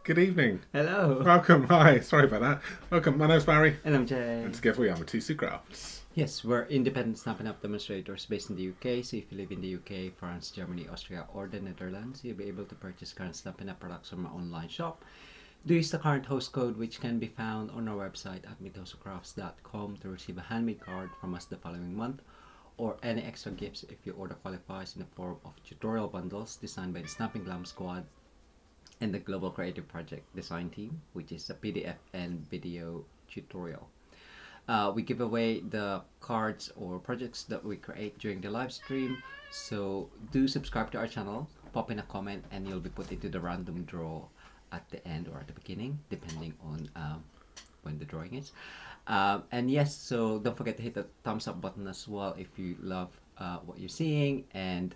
Good evening. Hello. Welcome. Hi. Sorry about that. Welcome. My name's Barry. And I'm Jay. And together we are Mitosu Crafts. Yes, we're independent Stampin' Up demonstrators based in the UK. So if you live in the UK, France, Germany, Austria, or the Netherlands, you'll be able to purchase current Stampin' Up products from our online shop. Do use the current host code, which can be found on our website at mitosocrafts.com to receive a handmade card from us the following month, or any extra gifts if your order qualifies in the form of tutorial bundles designed by the Stampin' Glam Squad and the Global Creative Project Design Team, which is a PDF and video tutorial. We give away the cards or projects that we create during the live stream, so do subscribe to our channel, pop in a comment, and you'll be put into the random draw at the end or at the beginning, depending on when the drawing is. And yes, so don't forget to hit the thumbs up button as well if you love what you're seeing, and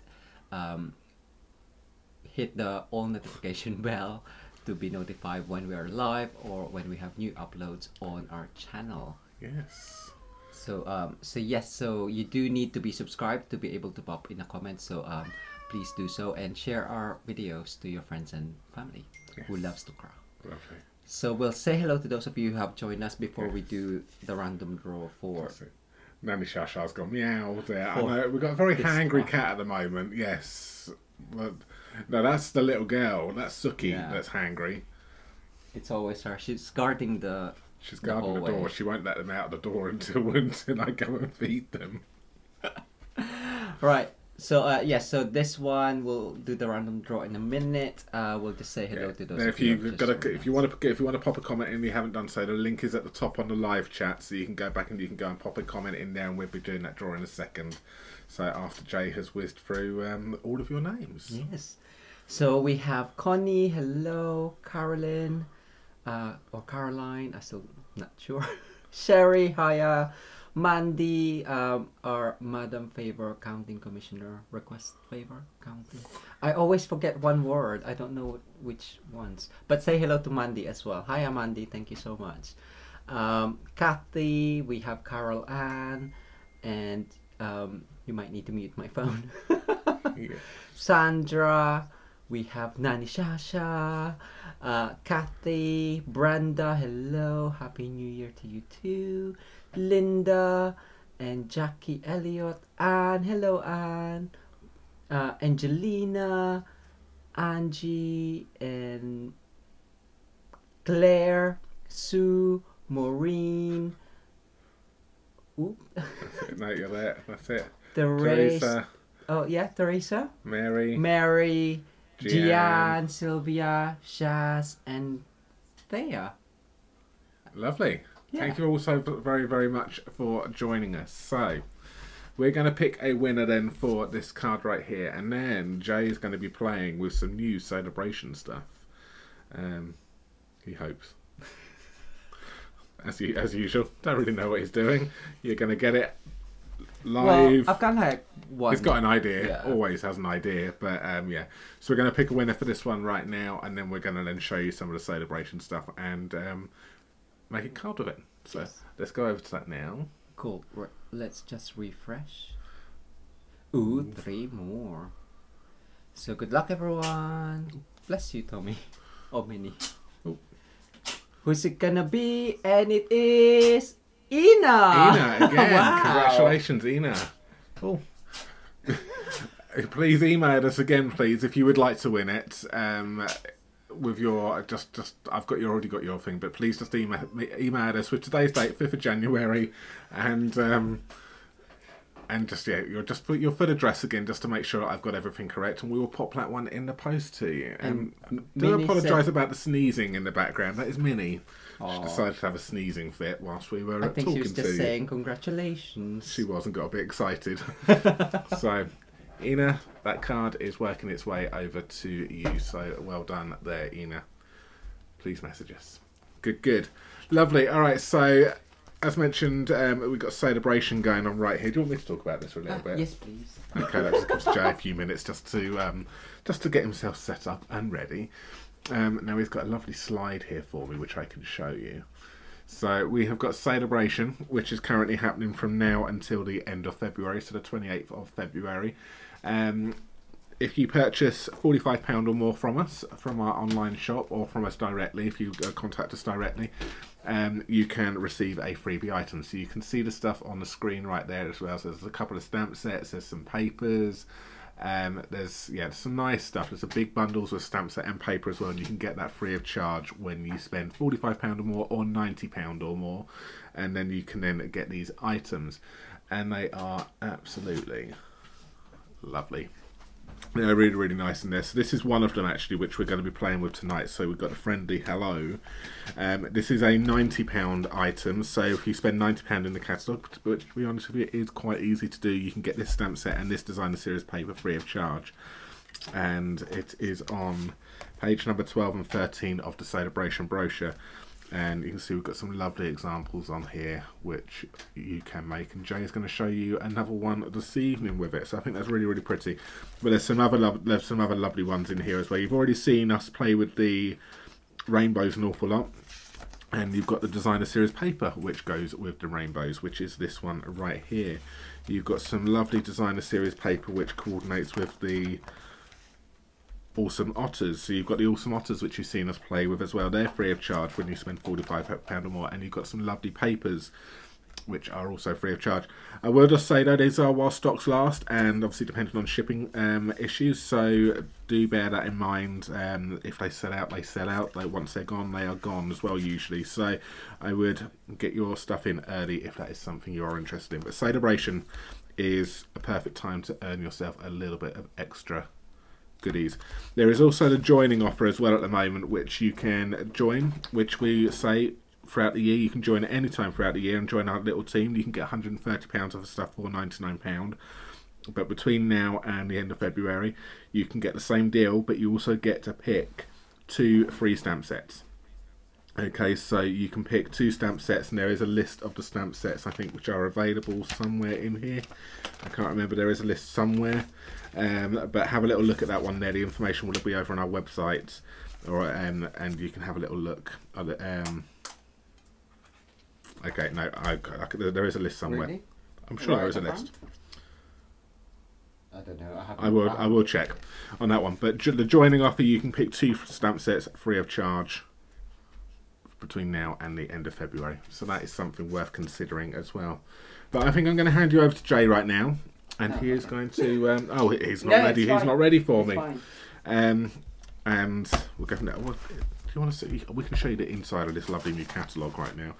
hit the all notification bell to be notified when we are live or when we have new uploads on our channel. Yes. So you do need to be subscribed to be able to pop in a comment, so please do so, and share our videos to your friends and family who loves to craft. Lovely. So we'll say hello to those of you who have joined us before we do the random draw for... Nanny Shasha's gone meow there. I know, we've got a very hangry cat at the moment, yes. But, no, that's the little girl. That's Suki that's hangry. It's always her. She's guarding the... She's guarding the door. She won't let them out the door until I go and feed them. Right. So yes. So this one we'll do the random draw in a minute. We'll just say hello to those. Now, if you want to pop a comment in, and you haven't done so, the link is at the top on the live chat, so you can go back and you can go and pop a comment in there, and we'll be doing that draw in a second. So after Jay has whizzed through all of your names. Yes. So we have Connie. Hello, Carolyn. Or Caroline, I'm still not sure. Sherry, hiya. Mandy, our Madam Favor Counting Commissioner. Request favor counting. I always forget one word. I don't know which ones. But say hello to Mandy as well. Hiya, Mandy. Thank you so much. Kathy, we have Carol Ann, and you might need to mute my phone. Sandra. We have Nani Shasha, Kathy, Brenda, hello, Happy New Year to you too, Linda, and Jackie Elliott, Anne, hello Anne, Angelina, Angie, and Claire, Sue, Maureen, oop. No, you're there, that's it. Teresa. Oh yeah, Teresa. Mary. Gian, Sylvia, Shaz, and Thea. Lovely. Yeah. Thank you all so very, very much for joining us. So, we're going to pick a winner then for this card right here, and then Jay is going to be playing with some new Sale-a-bration stuff. He hopes. As usual, don't really know what he's doing. You're going to get it live. Well, I've got like one. He's got an idea. Always has an idea, but yeah. So we're going to pick a winner for this one right now, and then we're going to then show you some of the Sale-a-bration stuff and make a card with it. So let's go over to that now. Cool. Right. Let's just refresh. Ooh, 3 more. So good luck, everyone. Bless you, Tommy. Oh, Minnie. Ooh. Who's it gonna be? And it is Ina! Ina, again. Wow. Congratulations, Ina. Oh. Please email us again, please, if you would like to win it. With your I've already got your thing, but please just email us with today's date, 5th of January, and just just put your full address again, just to make sure I've got everything correct, and we will pop that one in the post to you. And do apologise about the sneezing in the background. That is Minnie. She decided to have a sneezing fit whilst we were talking to you. I think she was just saying congratulations. She was and got a bit excited. So, Ina, that card is working its way over to you. So, well done there, Ina. Please message us. Good. Lovely. All right, so... As mentioned, we've got Sale-a-bration going on right here. Do you want me to talk about this for a little bit? Yes, please. Okay, that just gives Jay a few minutes just to get himself set up and ready. Now he's got a lovely slide here for me, which I can show you. So we have got Sale-a-bration, which is currently happening from now until the end of February, so the 28th of February. if you purchase £45 or more from us, from our online shop, or from us directly, if you contact us directly, you can receive a freebie item. So you can see the stuff on the screen right there as well. So there's a couple of stamp sets, there's some papers, there's some nice stuff. There's a big bundles with stamp set and paper as well, and you can get that free of charge when you spend £45 or more, or £90 or more, and then you can then get these items, and they are absolutely lovely. They're really, really nice in there. So this is one of them actually, which we're going to be playing with tonight. So we've got a friendly hello. This is a £90 item. So if you spend £90 in the catalogue, which to be honest with you, is quite easy to do, you can get this stamp set and this designer series paper free of charge. And it is on page number 12 and 13 of the Sale-a-bration brochure. And you can see we've got some lovely examples on here which you can make, and Jay is going to show you another one this evening with it. So I think that's really, really pretty. But there's some other lovely ones in here as well. You've already seen us play with the rainbows an awful lot, and you've got the designer series paper which goes with the rainbows, which is this one right here. You've got some lovely designer series paper which coordinates with the awesome otters. So you've got the awesome otters which you've seen us play with as well. They're free of charge when you spend £45 or more, and you've got some lovely papers which are also free of charge. I will just say though, these are while stocks last, and obviously depending on shipping issues, so do bear that in mind. If they sell out, they sell out. Like, once they're gone, they are gone as well usually. So I would get your stuff in early if that is something you are interested in. But Sale-a-bration is a perfect time to earn yourself a little bit of extra goodies. There is also the joining offer as well at the moment, which you can join, which we say throughout the year. You can join at any time throughout the year and join our little team. You can get £130 of stuff for £99, but between now and the end of February you can get the same deal, but you also get to pick 2 free stamp sets. Okay, so you can pick 2 stamp sets, and there is a list of the stamp sets, I think, which are available somewhere in here. I can't remember, there is a list somewhere, but have a little look at that one there. The information will be over on our website, or and you can have a little look at it. Okay, no, there is a list somewhere. Really? I'm sure there is a list. I don't know. I will check on that one. But the joining offer, you can pick 2 stamp sets free of charge between now and the end of February. So that is something worth considering as well. But I think I'm going to hand you over to Jay right now, and he is going to. Oh, he's not ready. He's not ready for me. And we'll go from there. Do you want to see? We can show you the inside of this lovely new catalogue right now.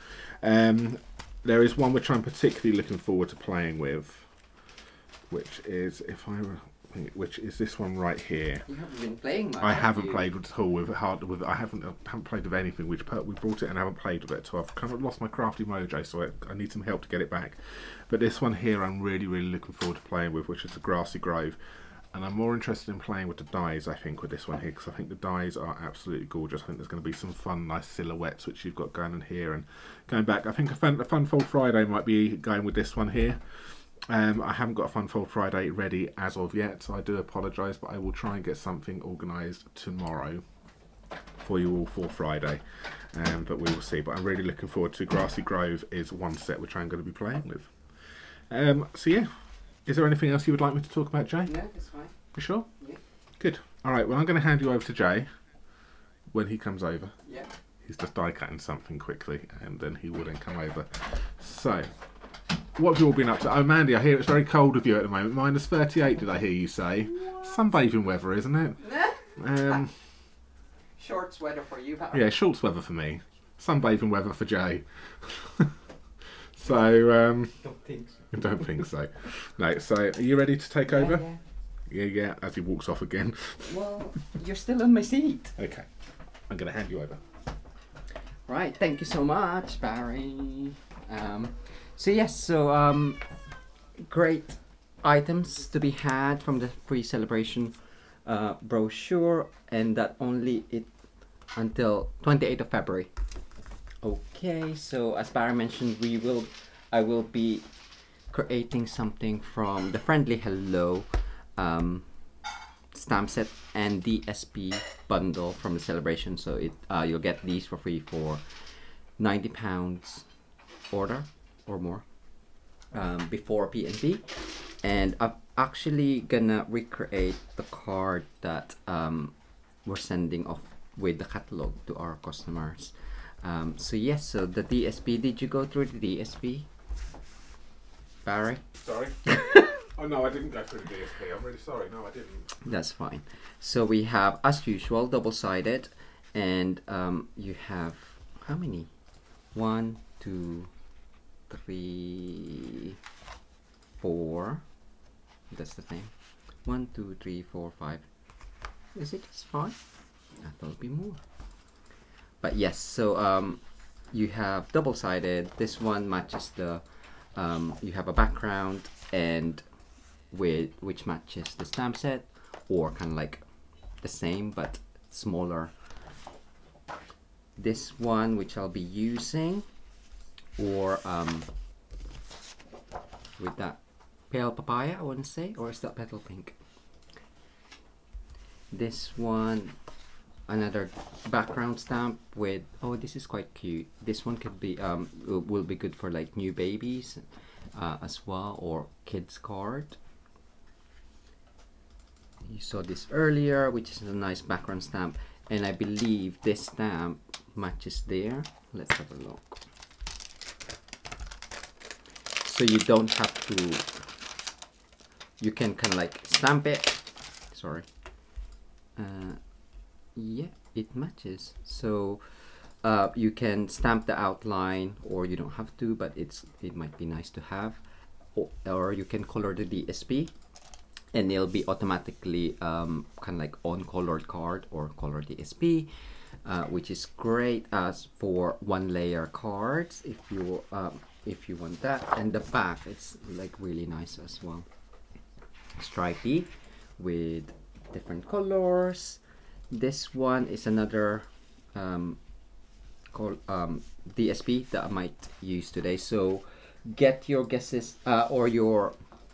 There is one which I'm particularly looking forward to playing with, which is which is this one right here. You haven't been playing much. I haven't played at all with I haven't played with anything. We brought it and haven't played with it, so I've kind of lost my crafty mojo. So I need some help to get it back. But this one here, I'm really, really looking forward to playing with, which is the Grassy Grove. And I'm more interested in playing with the dies, I think, with this one here, because I think the dies are absolutely gorgeous. I think there's going to be some fun, nice silhouettes which you've got going in here. And going back, I think a Fun Fold Friday might be going with this one here. I haven't got a Fun Fold Friday ready as of yet, so I do apologise, but I will try and get something organised tomorrow for you all for Friday. But we will see. But I'm really looking forward to Grassy Grove is one set which I'm going to be playing with. So yeah. Is there anything else you would like me to talk about, Jay? No, that's fine. You sure? Yeah. Good. All right, well, I'm going to hand you over to Jay when he comes over. Yeah. He's just die cutting something quickly, and then he will then come over. So, what have you all been up to? Oh, Mandy, I hear it's very cold with you at the moment. Minus 38, did I hear you say? What? Sunbathing weather, isn't it? Shorts weather for you, Harry. Yeah, shorts weather for me. Sunbathing weather for Jay. So, Don't think so. Don't think so. No, so are you ready to take over? Yeah. Yeah, as he walks off again. Well, you're still on my seat. Okay, I'm going to hand you over. Right, thank you so much, Barry. Great items to be had from the free Sale-a-bration brochure, and that only until 28th of February. Okay, so as Barry mentioned, I will be creating something from the Friendly Hello stamp set and DSP bundle from the Sale-a-bration. So you'll get these for free for £90 order or more before P&B, and up actually gonna recreate the card that we're sending off with the catalog to our customers. So yes, so the DSP, did you go through the DSP, Barry? Sorry? Oh no, I didn't go through the DSP. I'm really sorry. No, I didn't. That's fine. So we have, as usual, double-sided, and you have how many? 1, 2, 3, 4. That's the thing. 1, 2, 3, 4, 5. Is it just 5? I thought it'd be more. But yes, so you have double-sided. This one matches the. You have a background and which matches the stamp set, or kind of like the same but smaller. This one, which I'll be using, or with that pale papaya, I want to say, or is that petal pink? This one, another background stamp with, oh, this is quite cute. This one could be will be good for like new babies as well, or kids card. You saw this earlier, which is a nice background stamp, and I believe this stamp matches there. Let's have a look. So you don't have to, you can kind of like stamp it. Sorry. Yeah, it matches. So you can stamp the outline, or you don't have to, but it might be nice to have. Or you can color the DSP, and it'll be automatically kind of like on colored card or color DSP, which is great as for 1-layer cards if you want that. And the back, it's like really nice as well, stripy with different colors. This one is another DSP that I might use today. So get your guesses or your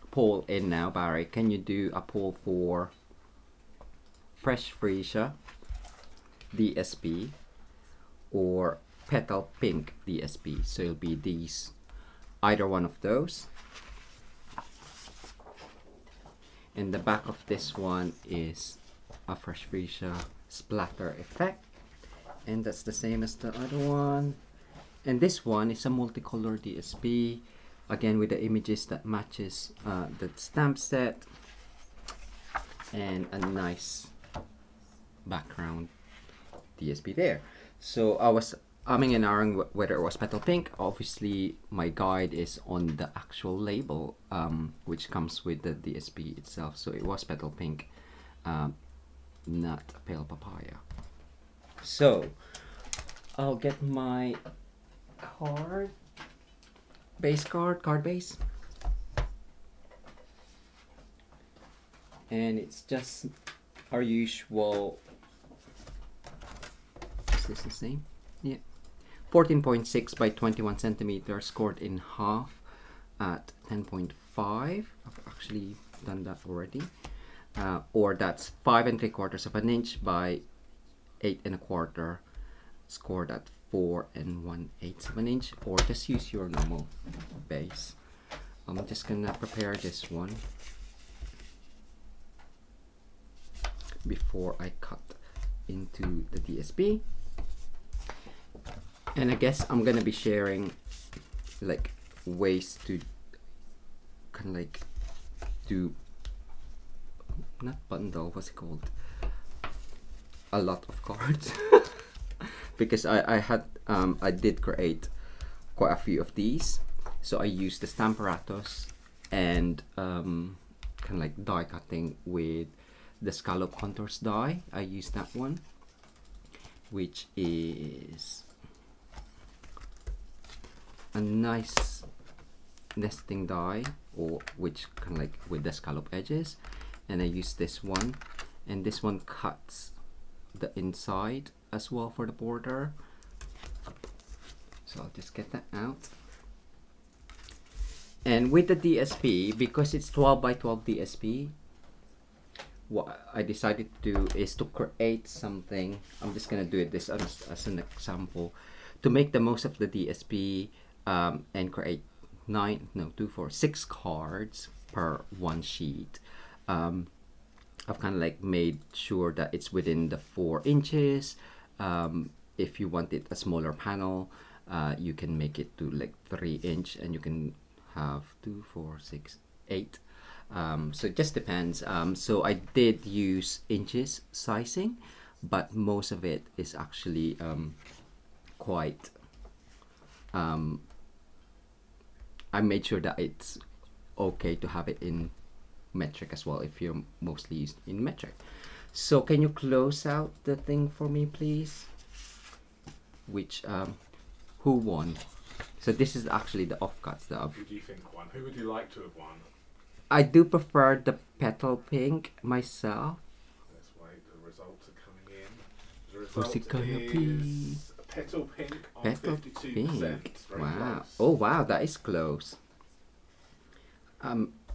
poll in now. Barry, can you do a poll for Fresh Freesia DSP or Petal Pink DSP? So it'll be these, either one of those. And the back of this one is a Fresh Freesia splatter effect, and that's the same as the other one. And this one is a multicolor DSP, again with the images that matches the stamp set, and a nice background DSP there. So I was umming and ahhing whether it was Petal Pink. Obviously my guide is on the actual label, which comes with the DSP itself, so it was Petal Pink, not Pale Papaya. So I'll get my card base, and it's just our usual, is this the same? Yeah, 14.6 by 21 centimeters, scored in half at 10.5. I've actually done that already. Or that's 5 3/4 of an inch by 8 1/4, scored at 4 1/8 of an inch, or just use your normal base. I'm just gonna prepare this one before I cut into the DSP. And I guess I'm gonna be sharing like ways to kind of like do, not bundle, what's it called, a lot of cards because I did create quite a few of these. So I used the Stamparatos and kind of like die cutting with the scallop contours die. I used that one, which is a nice nesting die, or which kind of like with the scallop edges. And I use this one, and this one cuts the inside as well for the border. So I'll just get that out. And with the DSP, because it's 12 by 12 DSP, what I decided to do is to create something. I'm just gonna do it this as an example to make the most of the DSP, and create 6 cards per one sheet. I've kind of like made sure that it's within the 4 inches. If you want it a smaller panel, you can make it to like 3 inch, and you can have 2, 4, 6, 8. So it just depends. So I did use inches sizing, but most of it is actually quite I made sure that it's okay to have it in metric as well if you're mostly used in metric. So can you close out the thing for me, please? Which who won? So this is actually the offcuts that I've... Who do you think won? Who would you like to have won? I do prefer the petal pink myself. Let's wait, the results are coming in. The result What's it gonna be? Petal pink on Petal 52%. pink. Very Wow. close. Oh wow, that is close.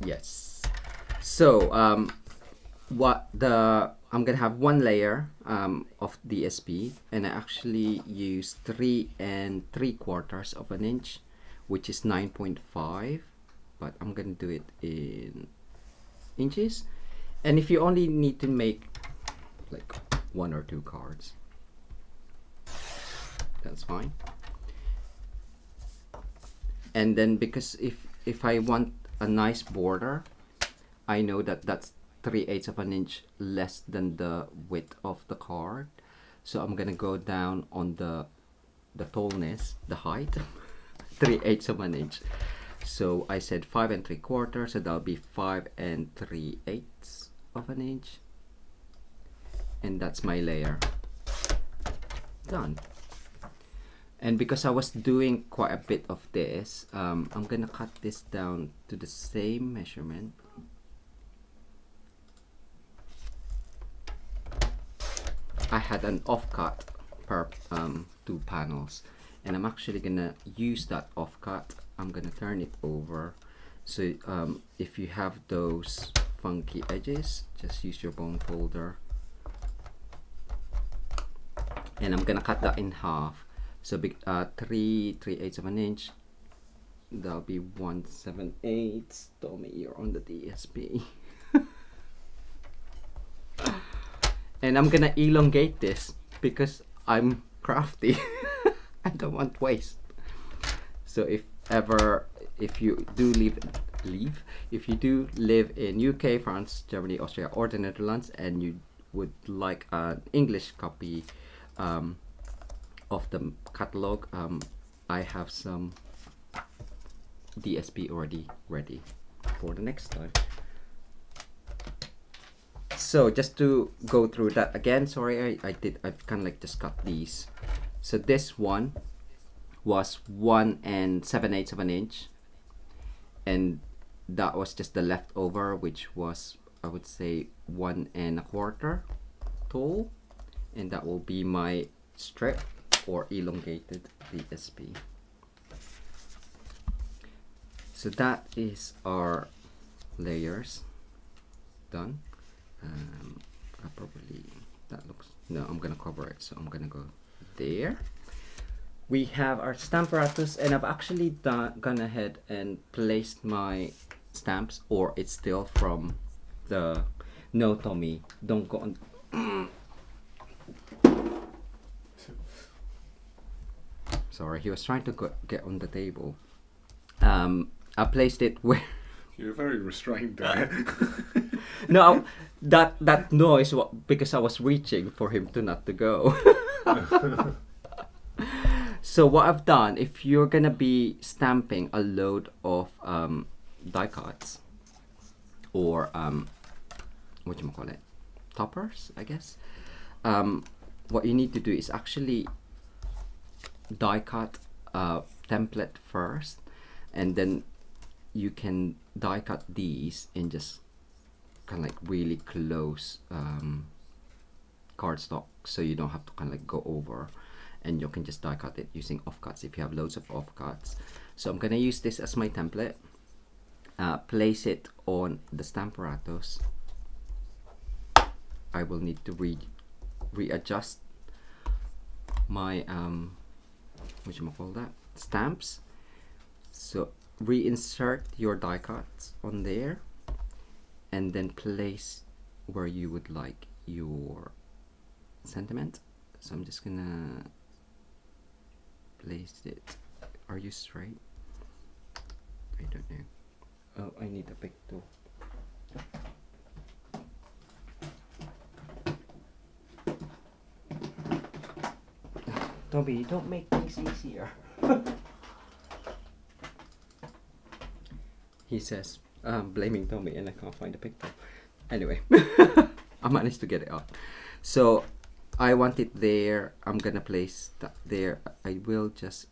Yes. So I'm gonna have 1 layer of DSP, and I actually use 3 3/4 of an inch, which is 9.5, but I'm gonna do it in inches. And if you only need to make like 1 or 2 cards, that's fine. And then because if I want a nice border, I know that that's 3/8 of an inch less than the width of the card, so I'm gonna go down on the tallness, the height, 3/8 of an inch. So I said 5 3/4, so that'll be 5 3/8 of an inch, and that's my layer done. And because I was doing quite a bit of this, I'm gonna cut this down to the same measurement. I had an offcut per 2 panels, and I'm actually gonna use that offcut. I'm gonna turn it over. So if you have those funky edges, just use your bone folder, and I'm gonna cut that in half. So 3/8 of an inch, that'll be 1/7/8. Tommy, you're on the DSP. And I'm gonna elongate this because I'm crafty. I don't want waste. So if you do live in UK, France, Germany, Austria, or the Netherlands, and you would like an English copy of the catalog, I have some DSP already ready for the next time. So just to go through that again, sorry, I've kind of like just cut these. So this one was 1 7/8 of an inch, and that was just the leftover, which was, I would say, 1 1/4 tall, and that will be my strip or elongated DSP. So that is our layers done. I'm gonna cover it, so I'm gonna go there. We have our Stamparatus, and I've actually gone ahead and placed my stamps, or it's still from the... No, Tommy, don't go on. Sorry, he was trying to get on the table. I placed it where... You're very restrained there. No, that noise because I was reaching for him not to go. So what I've done, if you're gonna be stamping a load of die cuts, or whatchamacallit, toppers, I guess, what you need to do is actually die cut a template first, and then you can die cut these in just kind of like really close cardstock, so you don't have to kind of like go over, and you can just die cut it using offcuts if you have loads of offcuts. So I'm gonna use this as my template, place it on the Stamparatus. I will need to readjust my stamps. So reinsert your die cuts on there and then place where you would like your sentiment. So I'm just gonna place it. Are you straight? I don't know. Oh, I need a big tool. Toby, don't make things easier. He says, blaming Tommy, and I can't find a picture. Anyway, I managed to get it out. So I want it there. I'm gonna place that there. I will just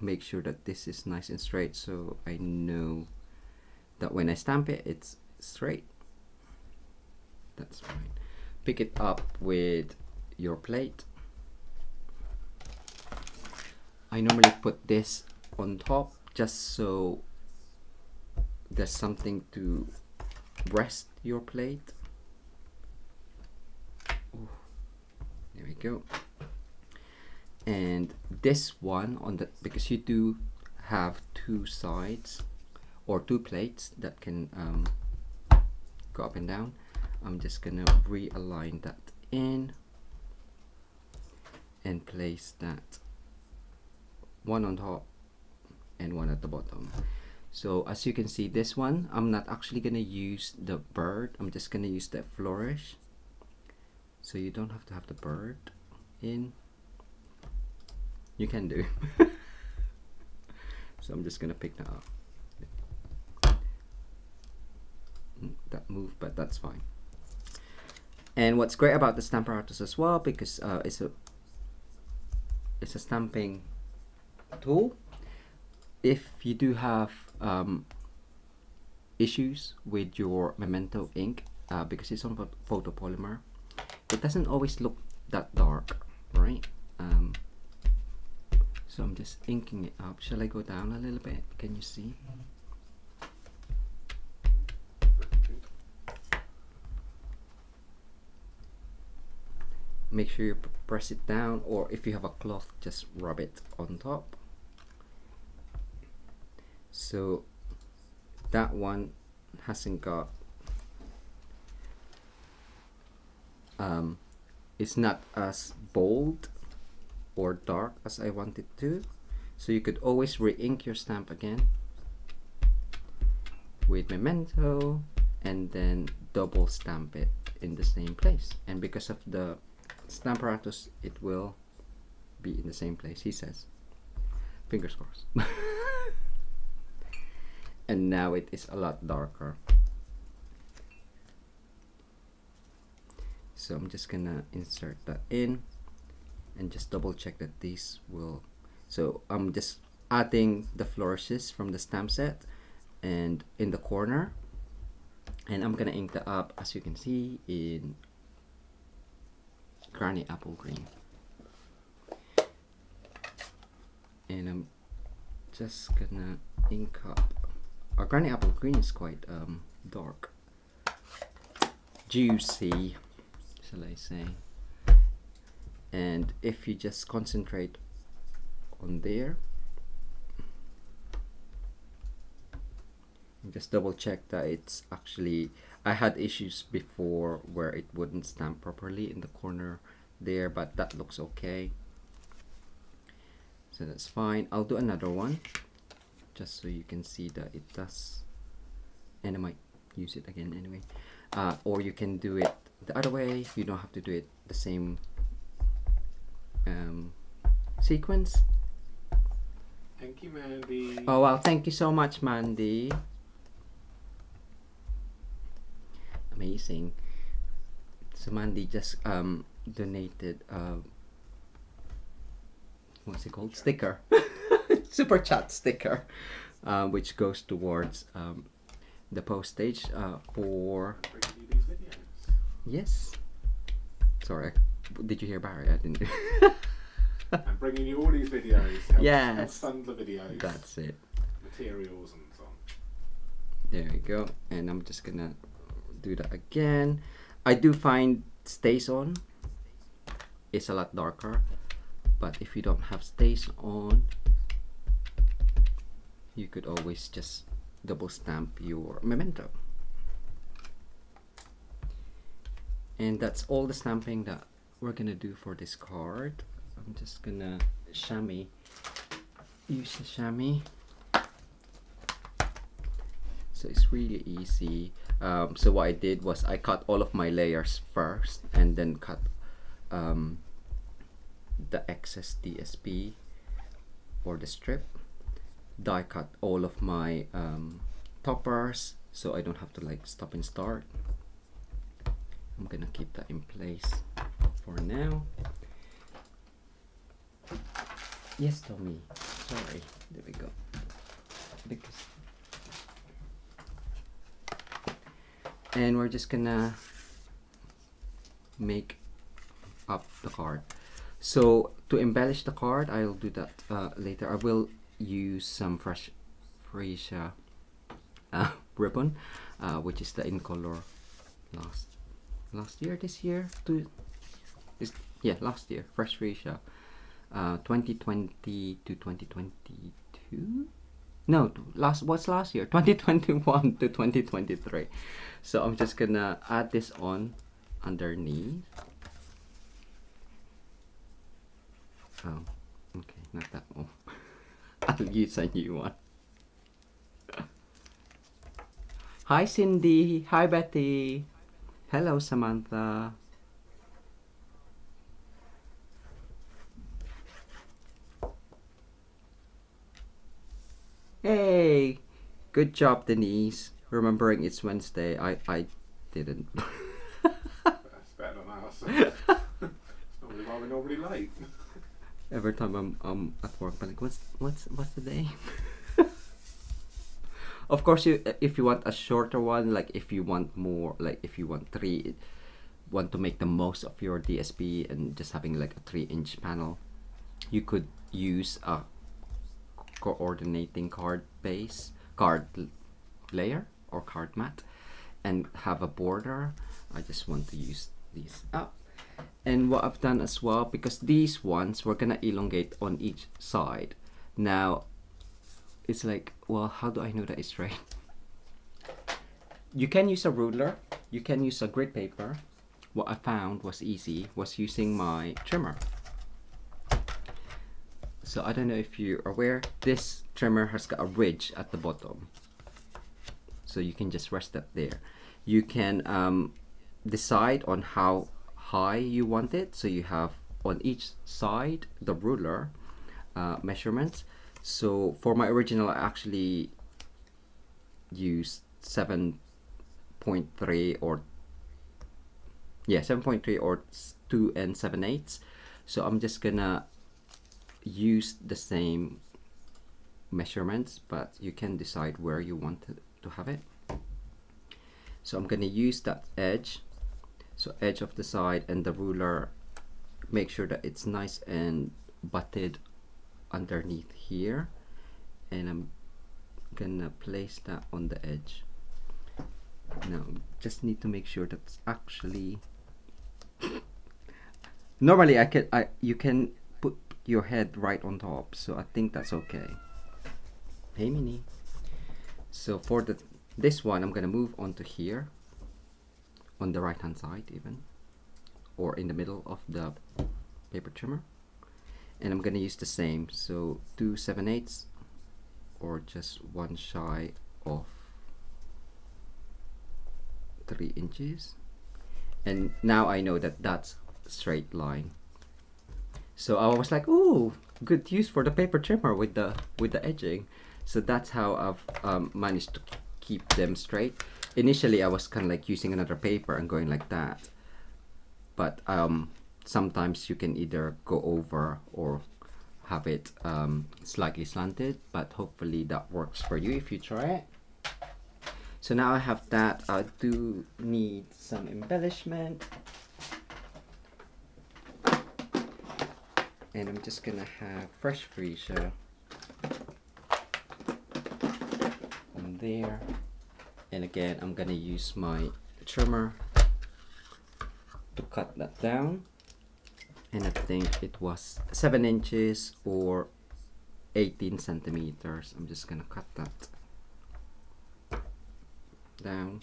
make sure that this is nice and straight, so I know that when I stamp it, it's straight. That's fine. Pick it up with your plate. I normally put this on top just so there's something to rest your plate. Ooh, there we go. And this one on the, because you do have two sides or two plates that can go up and down, I'm just gonna realign that in and place that one on top and one at the bottom. So as you can see, this one I'm not actually gonna use the bird, I'm just gonna use that flourish, so you don't have to have the bird in. You can do. So I'm just gonna pick that up. That moved, but that's fine. And what's great about the stamp apparatus as well, because it's a stamping tool. If you do have issues with your memento ink, because it's on photopolymer, it doesn't always look that dark, right? So I'm just inking it up. Shall I go down a little bit? Can you see? Make sure you press it down, or if you have a cloth, just rub it on top. So that one hasn't got it's not as bold or dark as I want it to, so you could always re-ink your stamp again with memento and then double stamp it in the same place, and because of the stamp apparatus it will be in the same place, he says. Fingers crossed. And now it is a lot darker. So I'm just gonna insert that in and just double check that these will. So I'm just adding the flourishes from the stamp set and in the corner, and I'm gonna ink that up, as you can see, in Granny Apple Green. And I'm just gonna ink up. Our Granny Apple Green is quite dark, juicy, shall I say. And if you just concentrate on there and just double check that it's actually, I had issues before where it wouldn't stamp properly in the corner there, but that looks okay, so that's fine. I'll do another one just so you can see that it does, and I might use it again anyway, or you can do it the other way. You don't have to do it the same sequence. Thank you, Mandy. Oh wow, thank you so much, Mandy. Amazing. So Mandy just donated what's it called? Sticker. Super chat sticker, which goes towards the postage for. Yes. Sorry, did you hear Barry? I didn't. I'm bringing you all these videos. Yes. Fund the videos. That's it. Materials and so on. There we go. And I'm just gonna do that again. I do find stays on is a lot darker, but if you don't have stays on, you could always just double stamp your memento. And that's all the stamping that we're gonna do for this card. I'm just gonna use the chamois. So it's really easy. So what I did was I cut all of my layers first and then cut the excess DSP or the strip. Die cut all of my toppers so I don't have to like stop and start. I'm gonna keep that in place for now. Yes, Tommy. Sorry. There we go. Because and we're just gonna make up the card. So to embellish the card, I'll do that later. I will use some fresh freesia ribbon, which is the in color last year, this year, last year, fresh freesia, 2020 to 2022. No, what's last year? 2021 to 2023. So I'm just gonna add this on underneath. Oh, okay, not that one. I'll use a new one. Hi Cindy, hi Betty. Hello Samantha. Hey, good job Denise. Remembering it's Wednesday. I didn't. That's better than us. It's normally why we're normally late. Every time I'm at work, I'm like, what's the day? Of course, if you want a shorter one, like if you want more, like if you want want to make the most of your DSP and just having like a 3-inch panel, you could use a coordinating card layer or card mat and have a border. I just want to use these up. And what I've done as well, because these ones we're gonna elongate on each side. Now it's like, well, how do I know that it's right? You can use a ruler, you can use a grid paper. What I found was easy was using my trimmer. So I don't know if you're aware, this trimmer has got a ridge at the bottom. So you can just rest that there. You can decide on how high you want it. So you have on each side the ruler measurements. So for my original, I actually used 7.3 or 7.3 or 2 7/8. So I'm just gonna use the same measurements, but you can decide where you want to have it. So I'm gonna use that edge, so edge of the side, and the ruler, make sure that it's nice and butted underneath here, and I'm gonna place that on the edge. Now just need to make sure that's actually normally you can put your head right on top, so I think that's okay. Hey Minnie. So for this one, I'm gonna move onto here on the right hand side even, or in the middle of the paper trimmer, and I'm gonna use the same, so 2 7/8 or just one shy of 3 inches. And now I know that that's a straight line. So I was like, ooh, good use for the paper trimmer with the edging. So that's how I've managed to keep them straight. Initially I was kind of like using another paper and going like that, but sometimes you can either go over or have it slightly slanted, but hopefully that works for you if you try it. So now I have that. I do need some embellishment, and I'm just gonna have fresh freesia on there, and again I'm gonna use my trimmer to cut that down, and I think it was 7 inches or 18 centimeters. I'm just gonna cut that down.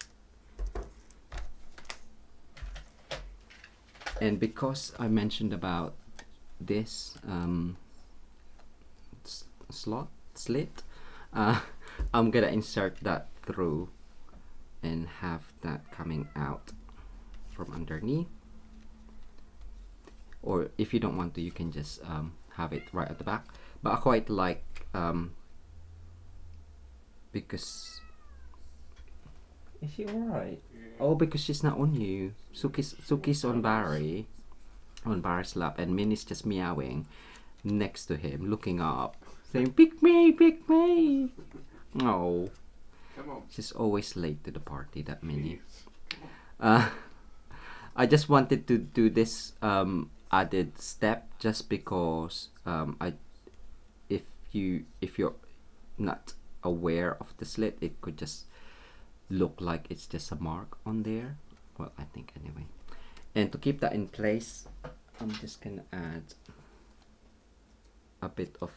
And because I mentioned about this slit, I'm gonna insert that through and have that coming out from underneath. Or if you don't want to, you can just have it right at the back. But I quite like because is she alright? Yeah. Oh, because she's not on you. Suki's on Barry's lap, and Minnie's just meowing next to him, looking up, saying, "Pick me, pick me." Oh, come on. She's always late to the party, that Minnie. I just wanted to do this added step just because if you're not aware of the slit, it could just look like it's just a mark on there. Well, I think anyway. And to keep that in place, I'm just gonna add a bit of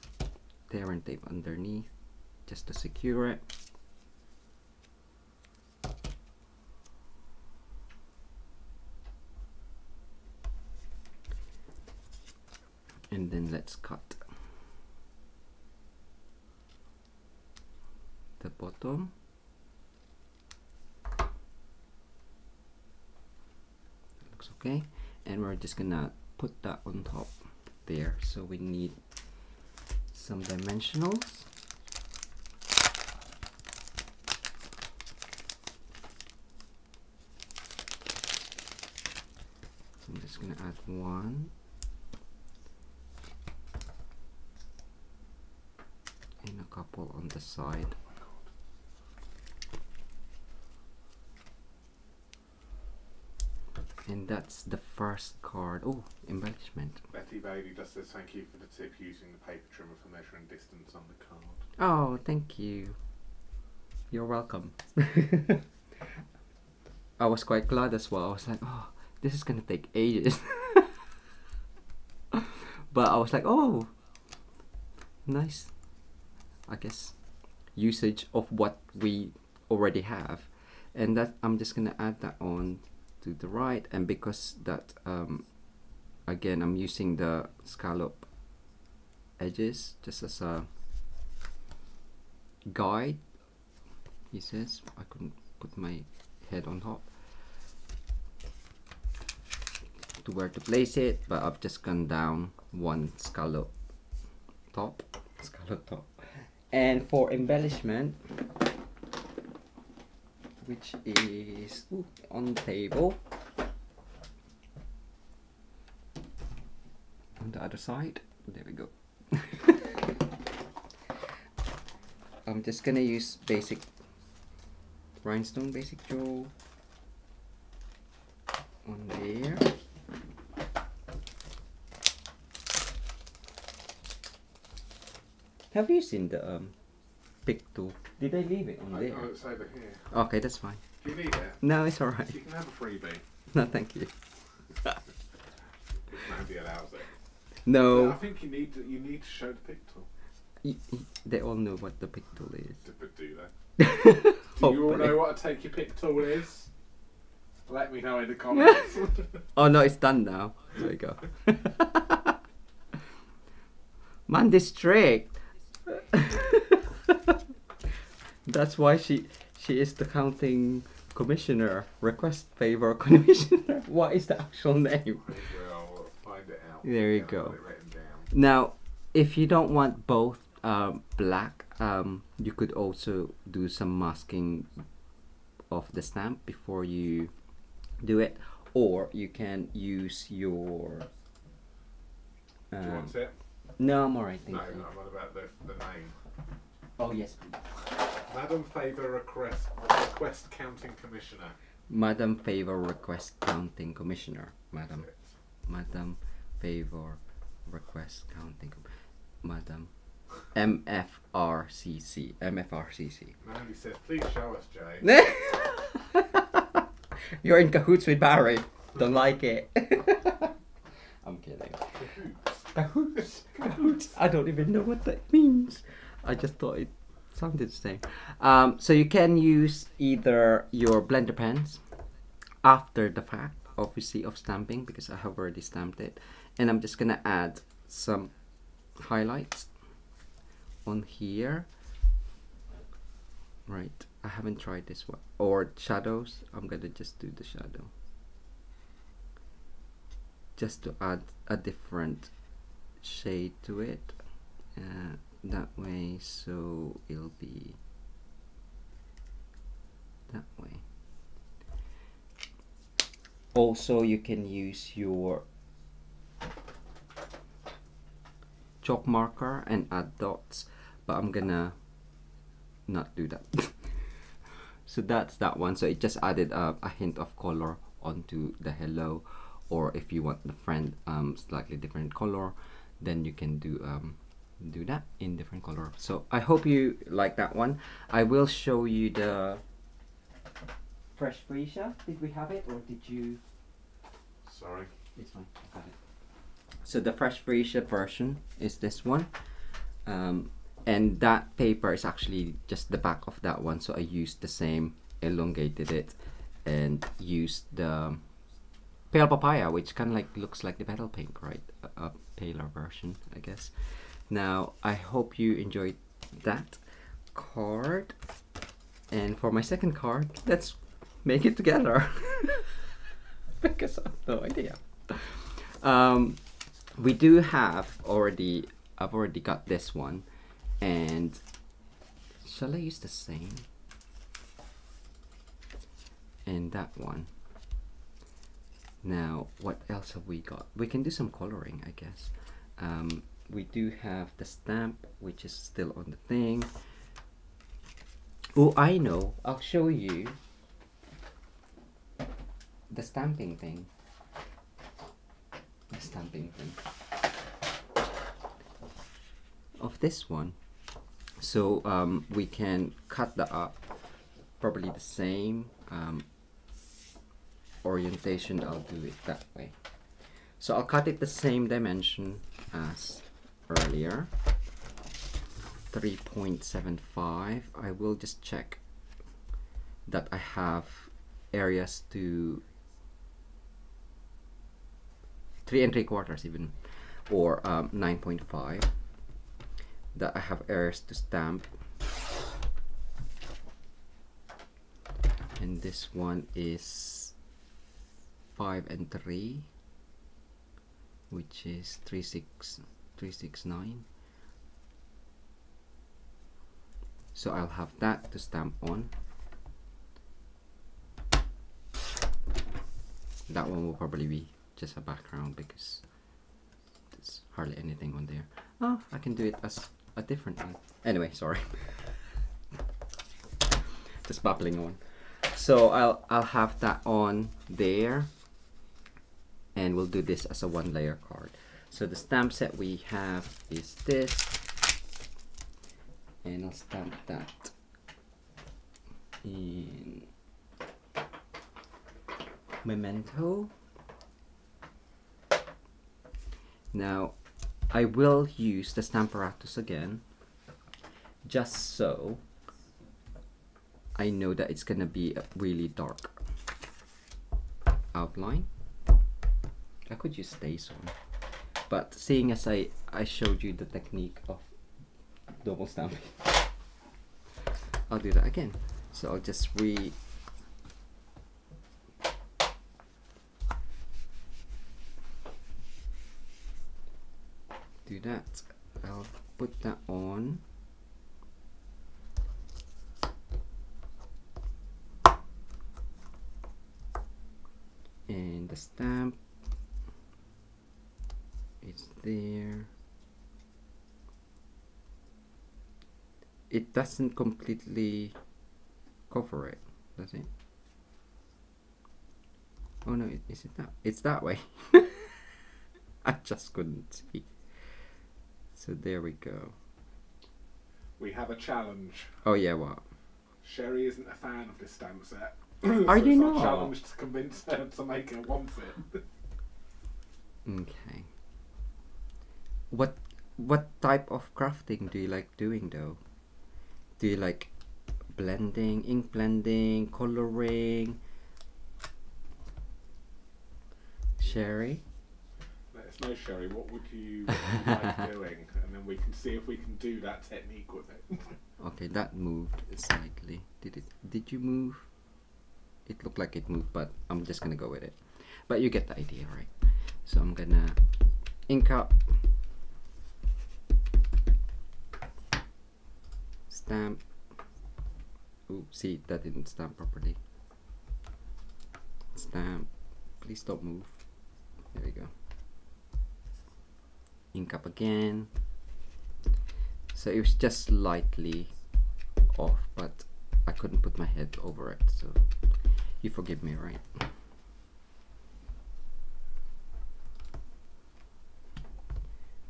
tear and tape underneath just to secure it. And then let's cut the bottom. Looks okay. And we're just gonna put that on top there. So we need some dimensionals. So I'm just gonna add one. And a couple on the side. And that's the first card. Oh, embellishment. Betty Bailey just says thank you for the tip using the paper trimmer for measuring distance on the card. Oh, thank you. You're welcome. I was quite glad as well. I was like, oh, this is gonna take ages. But I was like, oh, nice. I guess usage of what we already have, and that I'm just gonna add that on to the right. And because that again, I'm using the scallop edges just as a guide. He says I couldn't put my head on top to where to place it, but I've just gone down one scallop top. And for embellishment, which is on the table on the other side, there we go. I'm just gonna use basic rhinestone, basic jewel on there. Have you seen the pick tool? Did I leave it on there? Oh, it's over here. Okay, that's fine. Do you need it? No, it's alright. You can have a freebie. No, thank you. If Mandy allows it. No. Yeah, I think you need to show the pick tool. They all know what the pick tool is. But do they? Do you all know what a take your pick tool is? Let me know in the comments. Oh no, it's done now. There we go. Mandy's strict. That's why she is the counting commissioner. Request favor commissioner. What is the actual name? We'll find it out. There you go. It written down. Now, if you don't want both black, you could also do some masking of the stamp before you do it, or you can use your. Do you want it? No, I'm alright. No, I'm on about the name. Oh yes, please. Madam Favour Request Counting Commissioner. Madam Favour Request Counting Commissioner. Madam Favour Request Counting Madam MFRCC. Mandy says, please show us, Jay. You're in cahoots with Barry. Don't like it. I'm kidding. Cahoots. I don't even know what that means. I just thought it sounded the same. So you can use either your blender pens after the fact, obviously, of stamping, because I have already stamped it. And I'm just gonna add some highlights on here. Right, I haven't tried this one. Or shadows. I'm gonna just do the shadow, just to add a different shade to it, that way, so it'll be that way. Also, you can use your chalk marker and add dots, but I'm gonna not do that. So that's that one. So it just added a hint of color onto the hello, or if you want the friend slightly different color, then you can do that in different color. So I hope you like that one. I will show you the fresh freesia. Did we have it, or did you? Sorry, It's fine, I got it. So the fresh freesia version is this one, and that paper is actually just the back of that one. So I used the same, elongated it, and used the pale papaya, which kind of like looks like the petal pink, right? A paler version, I guess. Now I hope you enjoyed that card, and for my second card, let's make it together. Because I have no idea. We do have already, I've already got this one, and shall I use the same? And that one. Now, what else have we got? We can do some coloring, I guess. We do have the stamp, which is still on the thing. Oh, I know. I'll show you the stamping thing. The stamping thing of this one. So we can cut that up, probably the same orientation. I'll do it that way. So I'll cut it the same dimension as earlier, 3.75. I will just check that I have areas to 3 3/4 even, or 9.5, that I have areas to stamp. And this one is 5 3, which is 369. So I'll have that to stamp on. That one will probably be just a background because there's hardly anything on there. Oh, I can do it as a different one. Anyway, sorry. Just babbling on. So I'll have that on there, and we'll do this as a 1-layer card. So the stamp set we have is this, and I'll stamp that in Memento. Now I will use the Stamparatus again, just so I know that it's gonna be a really dark outline. I could use Stays on, but seeing as I showed you the technique of double stamping, I'll do that again. So I'll just do that. I'll put that on. And the stamp is there. It doesn't completely cover it, does it? Oh no, is it that? It's that way. I just couldn't see. So there we go. we have a challenge. Oh yeah, what? Sherry isn't a fan of this stamp set. Are you it's not? our challenge to convince her to make her want it. Okay. what type of crafting do you like doing though? Do you like blending, ink blending, coloring? Sherry? Let us know, Sherry, what would you like doing? And then we can see if we can do that technique with it. Okay, that moved slightly. Did you move? It looked like it moved, but I'm just gonna go with it. But you get the idea, right? So I'm gonna ink up, stamp. Ooh, see, that didn't stamp properly. Stamp. Please don't move. There we go. Ink up again. So it was just slightly off, but I couldn't put my head over it, so you forgive me, right?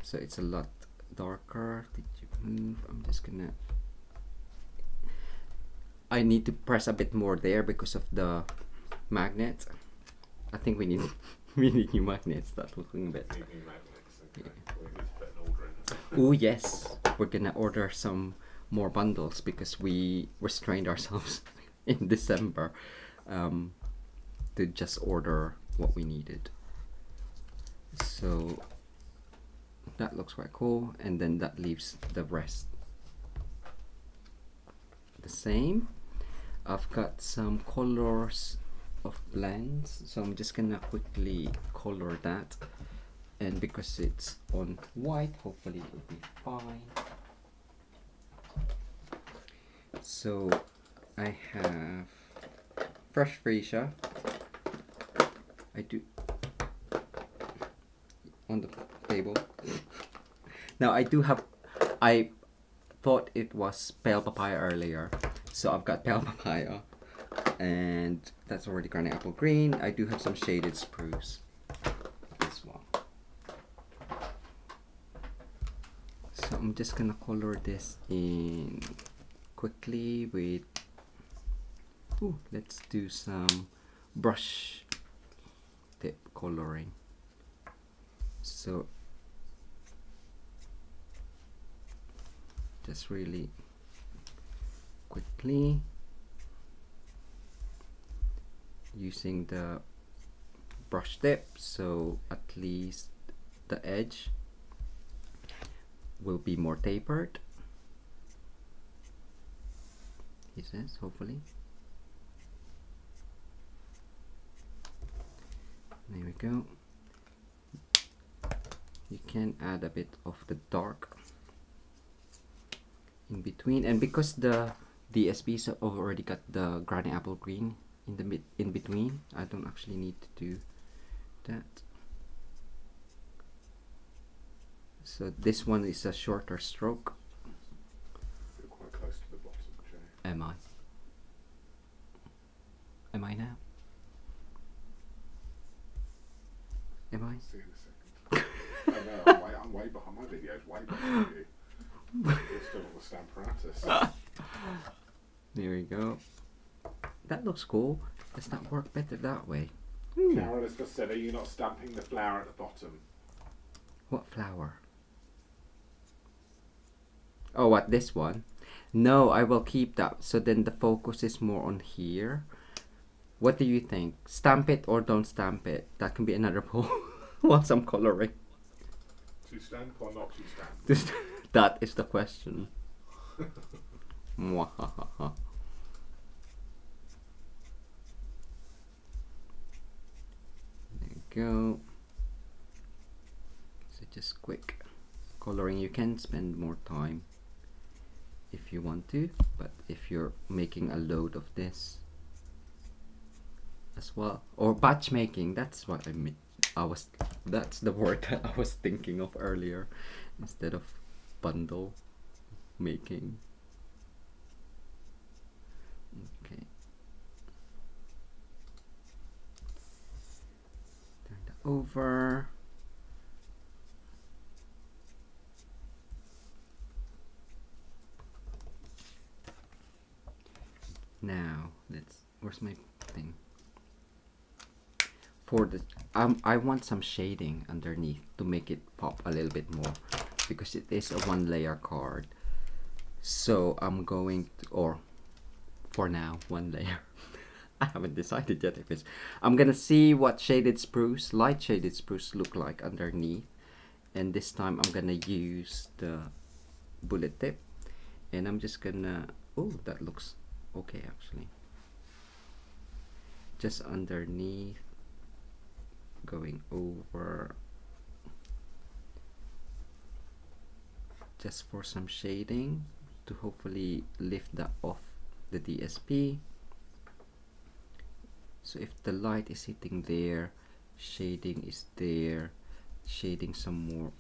So it's a lot darker. Did you move? I'm just gonna... I need to press a bit more there because of the magnet. I think we need we need new magnets. That's looking a bit. Need new magnets. Okay. We need to put an order in. Oh yes, we're gonna order some more bundles because we restrained ourselves in December to just order what we needed. So that looks quite cool, and then that leaves the rest the same. I've got some colors of blends, so I'm just gonna quickly color that, and because it's on white, hopefully it'll be fine. So I have fresh freesia. I do on the table. Now I do have, I thought it was pale papaya earlier, so I've got pale papaya, and that's already granny apple green. I do have some shaded spruce as well. So I'm just gonna color this in quickly with, let's do some brush tip coloring. So just really quickly using the brush tip, so at least the edge will be more tapered, he says, hopefully. There we go. You can add a bit of the dark in between, and because the DSPs have already got the granny apple green in the in between, I don't actually need to do that. So this one is a shorter stroke. You're quite close to the bottom, Jay. Am I? Am I now? Am I? See you in a second. Oh, no, I'm way behind. My video's way behind you. You're still on the Stamparatus. There we go. That looks cool. Does that work better that way? Carol has just said, are you not stamping the flower at the bottom? What flower? Oh, what, this one? No, I will keep that, so then the focus is more on here. What do you think? Stamp it or don't stamp it? That can be another poll once I'm coloring. To stamp or not to stamp? That is the question. Mwahaha. There you go. So just quick coloring. You can spend more time if you want to, but if you're making a load of this as well, or batch making, that's what I mean. That's the word that I was thinking of earlier instead of bundle making. Okay, turn that over. Now let's, where's my thing? for the I want some shading underneath to make it pop a little bit more, because it is a 1-layer card. So I'm going to, or for now, 1 layer. I haven't decided yet if it's, I'm gonna see what shaded spruce, light shaded spruce look like underneath. And this time I'm gonna use the bullet tip, and I'm just gonna, oh, that looks okay actually. Just underneath, going over, just for some shading to hopefully lift that off the DSP. So if the light is hitting there, shading is there, shading some more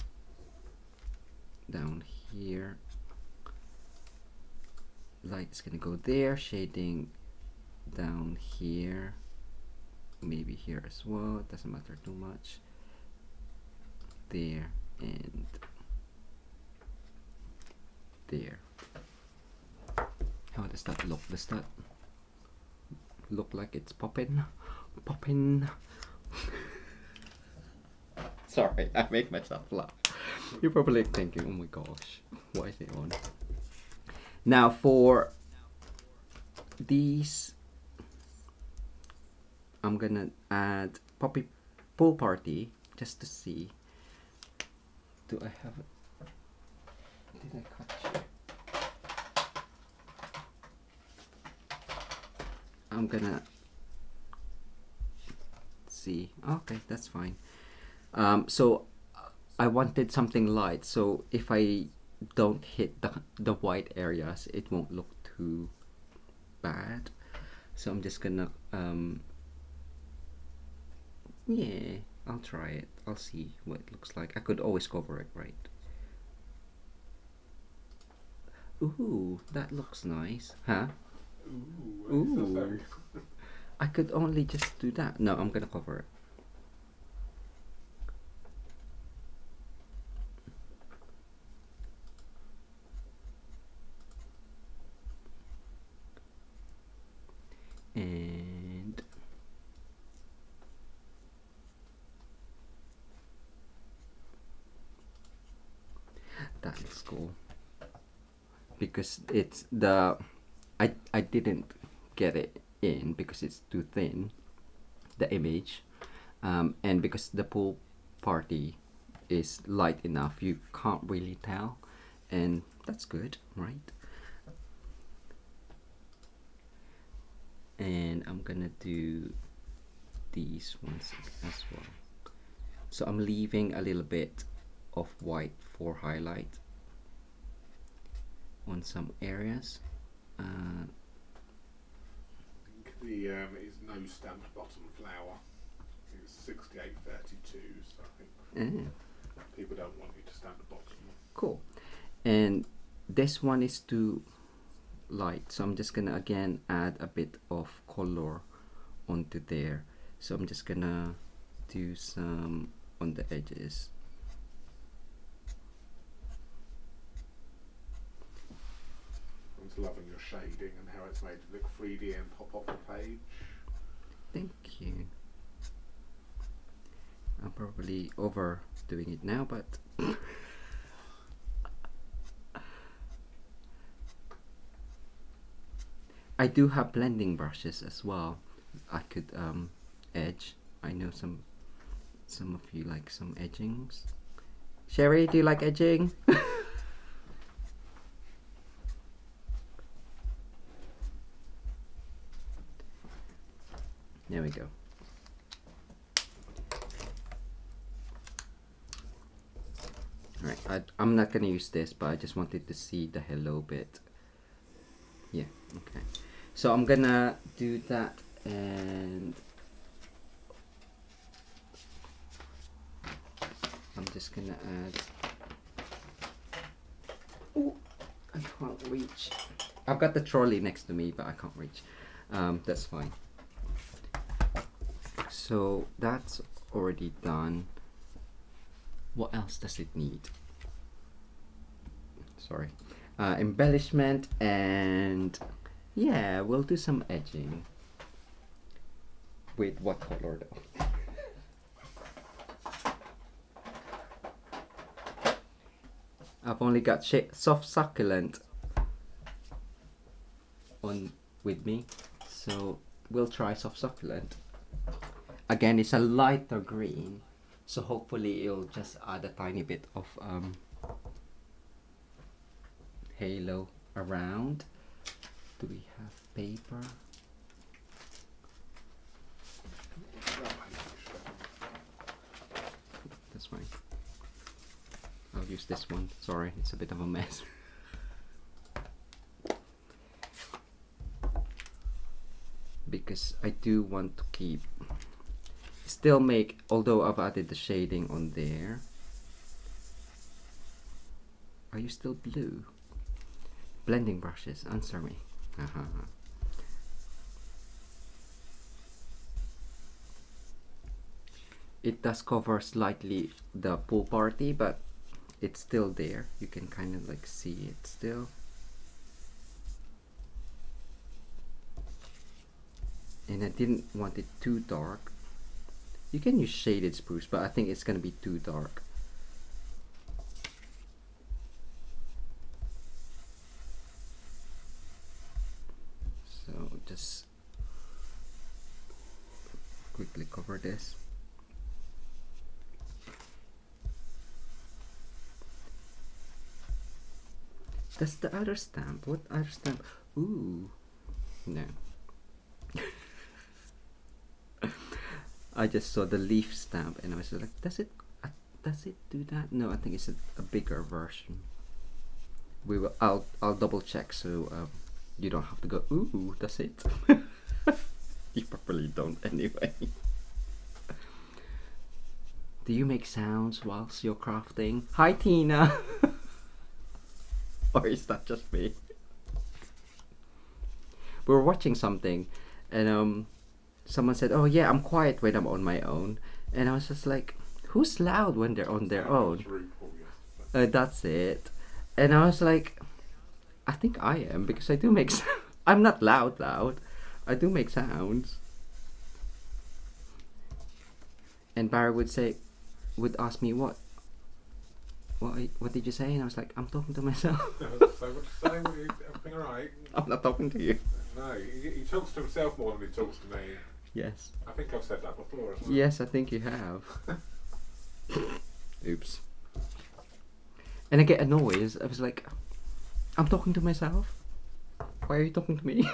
down here, light is gonna go there, shading down here, maybe here as well, it doesn't matter too much, there and there. How does that look? Does that look like it's popping? Popping. Sorry, I make myself laugh. You're probably thinking, oh my gosh, why is it on? Now for these, I'm gonna add Poppy Pool Party just to see. Do I have it? Did I catch it? I'm gonna see. Okay, that's fine. So I wanted something light, so if I don't hit the white areas, it won't look too bad. So I'm just gonna yeah, I'll try it. I'll see what it looks like. I could always cover it, right? Ooh, that looks nice, huh? Ooh. I could only just do that. No, I'm gonna cover it. And that looks cool, because it's the I didn't get it in because it's too thin, the image, and because the pool party is light enough, you can't really tell, and that's good, right? And I'm gonna do these ones as well. So I'm leaving a little bit of white for highlight on some areas. I think the is no stamped bottom flower. It's 6832, so I think people don't want you to stamp the bottom. Cool. And this one is too light, so I'm just gonna again add a bit of color onto there. So I'm just gonna do some on the edges. I'm just loving your shading and how it's made it look 3D and pop off the page. Thank you. I'm probably overdoing it now, but I do have blending brushes as well. I could edge. I know some of you like some edgings. Sherry, do you like edging? There we go. Alright, I'm not gonna use this, but I just wanted to see the hello bit. Yeah, okay. So I'm gonna do that, and I'm just gonna add. Oh, I can't reach. I've got the trolley next to me, but I can't reach. That's fine. So that's already done. What else does it need? Sorry. Embellishment, and yeah, we'll do some edging. Wait, what color though? I've only got soft succulent on with me, so we'll try soft succulent. Again, it's a lighter green, so hopefully it'll just add a tiny bit of halo around. Do we have paper? That's fine. I'll use this one. Sorry, it's a bit of a mess. Because I do want to keep, still make, although I've added the shading on there. Are you still blue? Blending brushes, answer me. It does cover slightly the pool party, but it's still there. You can kind of like see it still. And I didn't want it too dark. You can use shaded spruce, but I think it's gonna be too dark. So just quickly cover this. That's the other stamp. What other stamp? Ooh, no. I just saw the leaf stamp and I was like, does it do that? No, I think it's a bigger version. I'll double check, so you don't have to go, ooh, does it? You probably don't anyway. Do you make sounds whilst you're crafting? Hi, Tina. Or is that just me? We were watching something and someone said, oh yeah, I'm quiet when I'm on my own. And I was just like, who's loud when they're on their own? That's it. And I was like, I think I am, because I do make I'm not loud. I do make sounds. And Barry would ask me, what did you say? And I was like, I'm talking to myself. So what you say? Everything alright? I'm not talking to you. No, he talks to himself more than he talks to me. Yes. I think I've said that before as well. Yes, I think you have. Oops. And I get annoyed. I was like, I'm talking to myself. Why are you talking to me?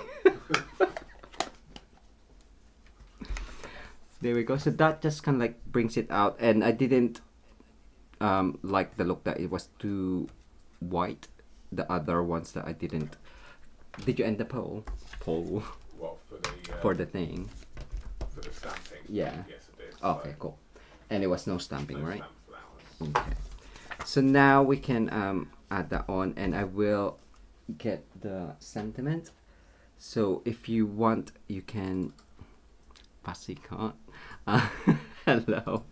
There we go. So that just kind of like brings it out. And I didn't like the look that it was too white. The other ones that I didn't. Did you end the poll? What, for the thing? For the stamping? Yeah. Yes, it did. Okay, so cool. And it was no stamping, no right? stamp for that one. Okay. So now we can add that on, and I will get the sentiment. So if you want, you can. Passy can't. Hello.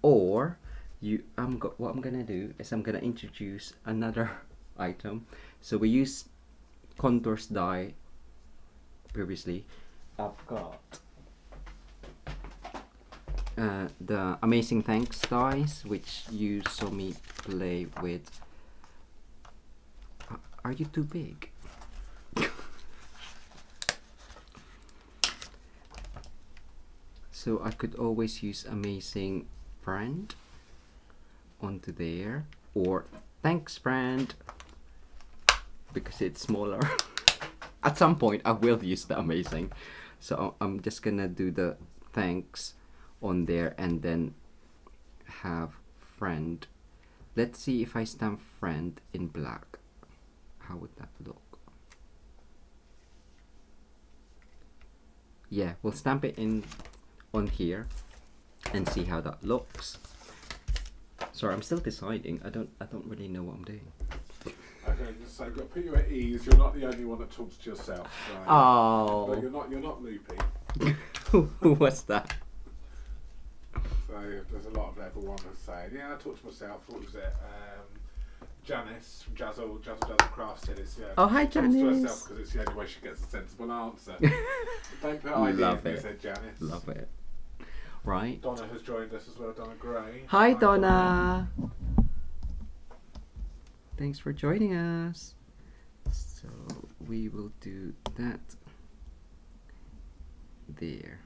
Or you. What I'm gonna do is I'm gonna introduce another item. So we use contours die previously. I've got the Amazing Thanks dies, which you saw me play with. Are you too big? So I could always use Amazing Friend onto there, or Thanks Friend, because it's smaller. At some point I will use the Amazing, so I'm just gonna do the thanks on there and then have friend. Let's see if I stamp friend in black, how would that look? Yeah, we'll stamp it in on here and see how that looks. Sorry, I'm still deciding. I don't really know what I'm doing. Okay, so I've got to put you at ease. You're not the only one that talks to yourself. So. Oh. But you're not loopy. Who was that? So there's a lot of everyone who's saying, yeah, I talk to myself. What was it? Janice from Jazzle Craft said it's, yeah. Oh, hi, Janice. Talks to Janice. herself because it's the only way she gets a sensible answer. Don't put Love ideas, it. said Janice. Love it. Right. Donna has joined us as well, Donna Gray. Hi, Donna. Thanks for joining us. So we will do that there.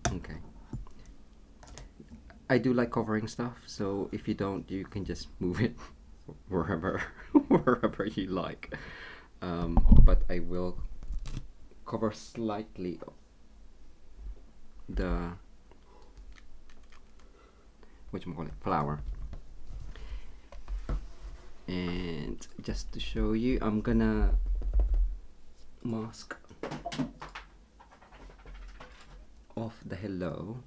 Okay. I do like covering stuff, so if you don't, you can just move it wherever wherever you like. But I will cover slightly the flower. And just to show you, I'm gonna mask off the hello.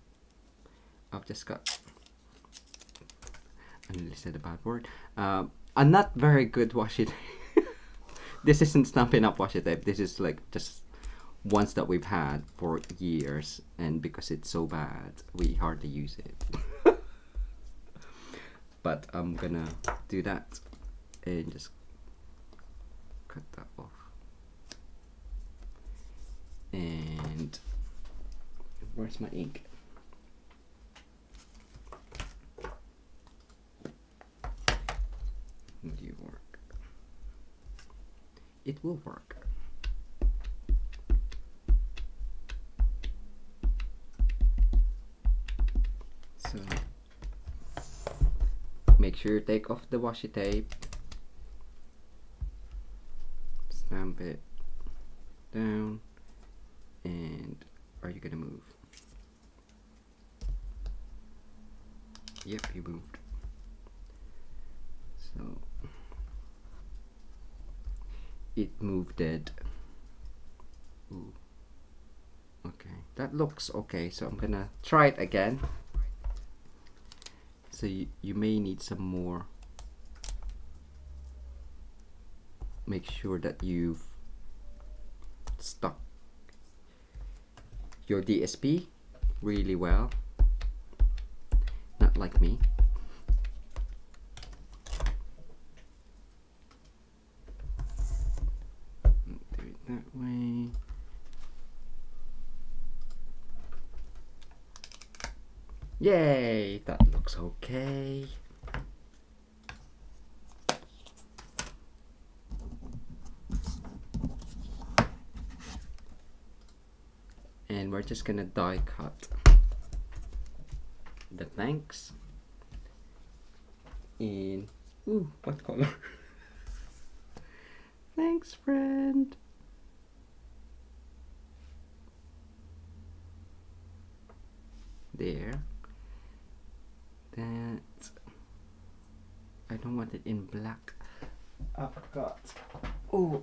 I've just got, I nearly said a bad word. I'm not very good washi tape. This isn't Stampin' Up washi tape. This is like just ones that we've had for years, and because it's so bad, we hardly use it. But I'm gonna do that and just cut that off. And where's my ink? Will you work? It will work. So make sure you take off the washi tape, stamp it down, and are you gonna move? Yep, you moved. So it moved dead. Ooh. Okay, that looks okay, so I'm gonna try it again. So you may need some more. Make sure that you've stuck your DSP really well, not like me. Do it that way. Yay, that looks okay. And we're just gonna die cut the thanks in, ooh, what color? Thanks, friend. There. That, I don't want it in black. I forgot. Oh.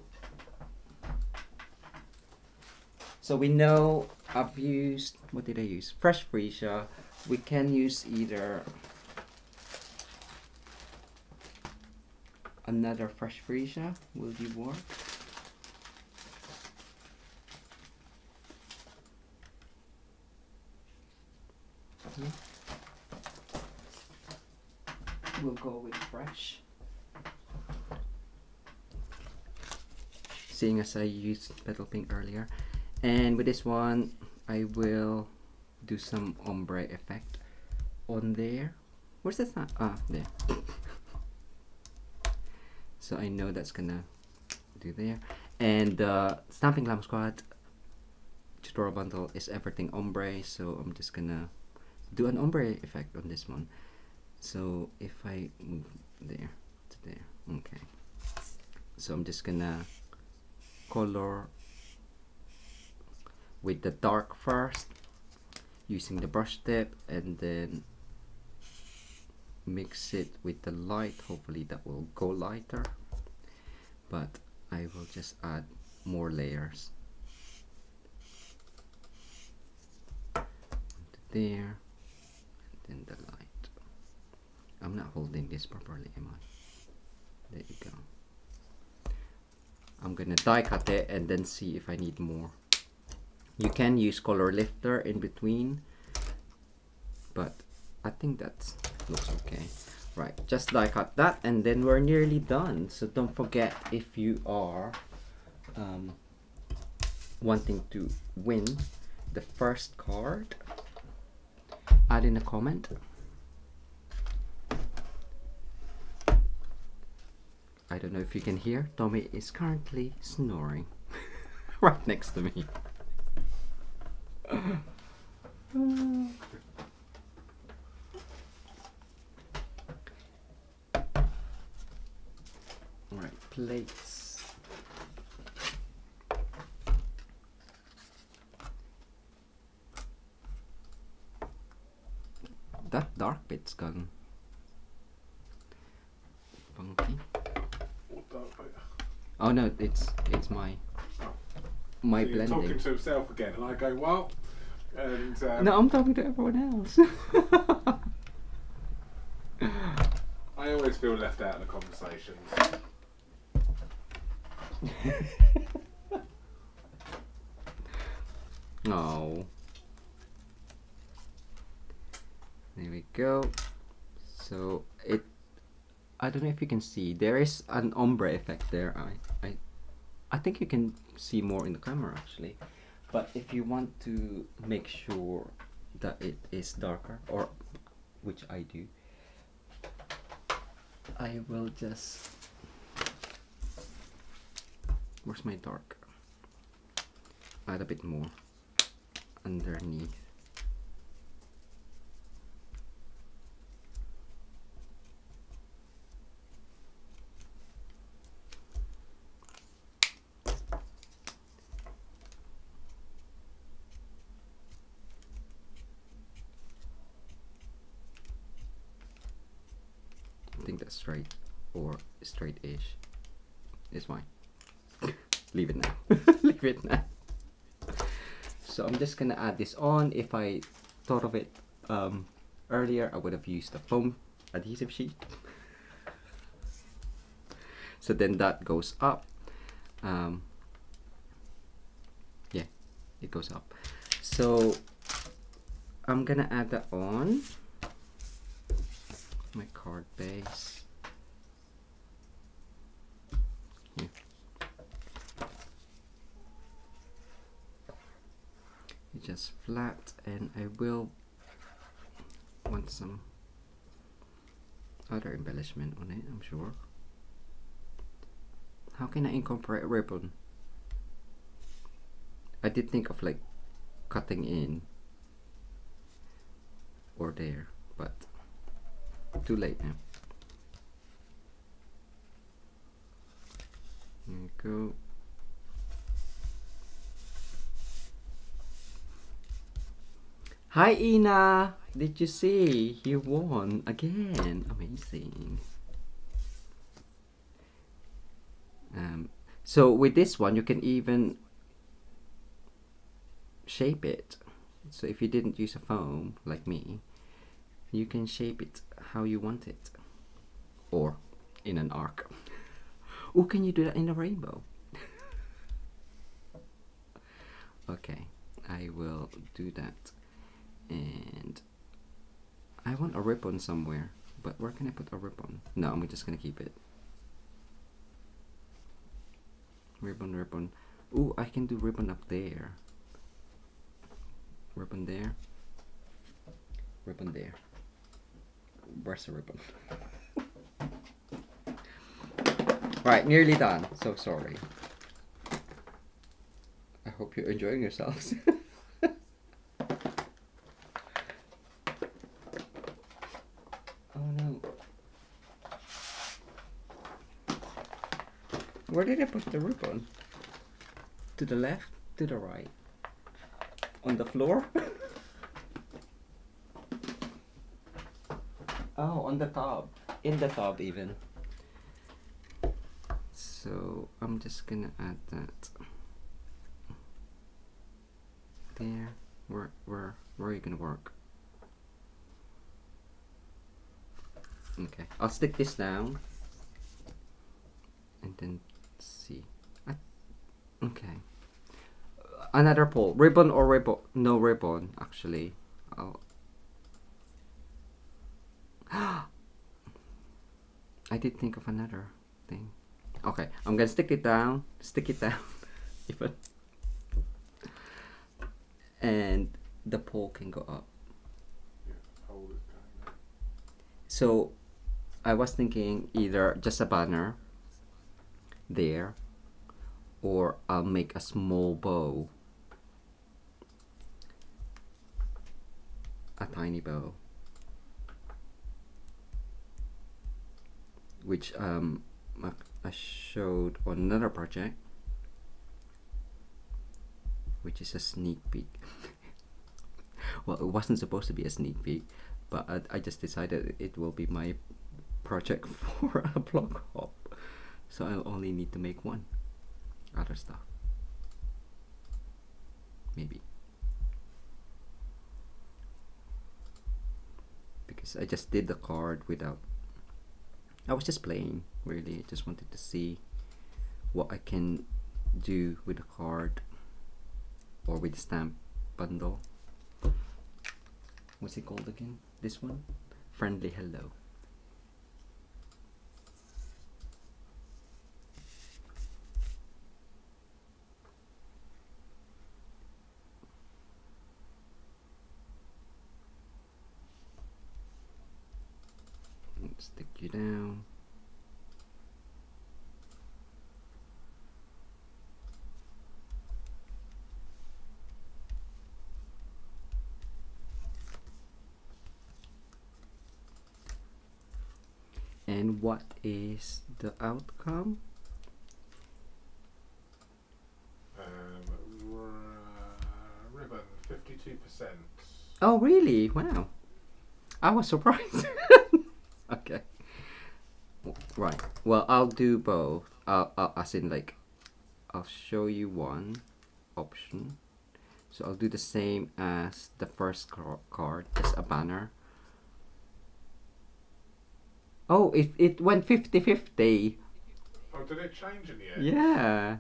So we know I've used, what did I use? Fresh freesia. We can use either another fresh freesia. Will you work? We'll go with fresh. Seeing as I used petal pink earlier. And with this one, I will do some ombre effect on there. Where's that? Ah, there. So I know that's gonna do there. And Stampin' Glam Squad tutorial bundle is everything ombre, so I'm just gonna do an ombre effect on this one. So if I move there to there, okay. So I'm just gonna color with the dark first, using the brush tip, and then mix it with the light. Hopefully that will go lighter, but I will just add more layers there, and then the light. I'm not holding this properly, am I? There you go. I'm gonna die cut it and then see if I need more. You can use color lifter in between, but I think that looks okay. Right, just die cut that, and then we're nearly done. So don't forget, if you are wanting to win the first card, add in a comment. I don't know if you can hear, Tommy is currently snoring right next to me. Alright, plates. That dark bit's gone funky. Oh no, it's my So you're blending. talking to himself again, and I go, well, and No, I'm talking to everyone else. I always feel left out in the conversations. Oh. There we go. So I don't know if you can see, there is an ombre effect there. I think you can see more in the camera actually. But if you want to make sure that it is darker, or which I do, I will just, where's my dark? Add a bit more underneath. I think that's straight, or straight-ish. It's fine. Leave it now. Leave it now. So I'm just gonna add this on. If I thought of it earlier, I would have used a foam adhesive sheet. So then that goes up. Yeah, it goes up. So I'm gonna add that on my card base. Here. Just flat, and I will want some other embellishment on it, I'm sure. How can I incorporate a ribbon? I did think of like cutting in or there, but too late now. There we go. Hi Ina! Did you see? You won again. Amazing. So with this one you can even shape it. So if you didn't use a foam like me, you can shape it how you want it, or in an arc. Oh, can you do that in a rainbow? Okay, I will do that. And I want a ribbon somewhere, but where can I put a ribbon? No, I'm just gonna keep it. Ribbon, ribbon. Ooh, I can do ribbon up there. Ribbon there. Ribbon there. Where's the ribbon? Right, nearly done. So sorry. I hope you're enjoying yourselves. Oh no. Where did I put the ribbon? To the left? To the right? On the floor? Oh, on the top. In the top even. So I'm just gonna add that there. Where are you gonna work? Okay, I'll stick this down and then see. Okay, another pole. Ribbon or ribbon? No ribbon actually. I did think of another thing. Okay, I'm gonna stick it down. Stick it down. Even. And the pole can go up. Yeah, hold it down. So I was thinking either just a banner there, or I'll make a small bow, a tiny bow, which I showed on another project, which is a sneak peek. Well, it wasn't supposed to be a sneak peek, but I just decided it will be my project for a blog hop, so I'll only need to make one. Other stuff, maybe, because I just did the card without, I was just playing, really. I just wanted to see what I can do with the card or with the stamp bundle. What's it called again? This one? Friendly Hello. Stick you down. And what is the outcome? Ribbon, 52%. Oh, really? Wow. I was surprised. Okay. Right. Well, I'll do both. As in, like, I'll show you one option. So I'll do the same as the first card, just a banner. Oh, it went 50-50. Oh, did it change in the end? Yeah.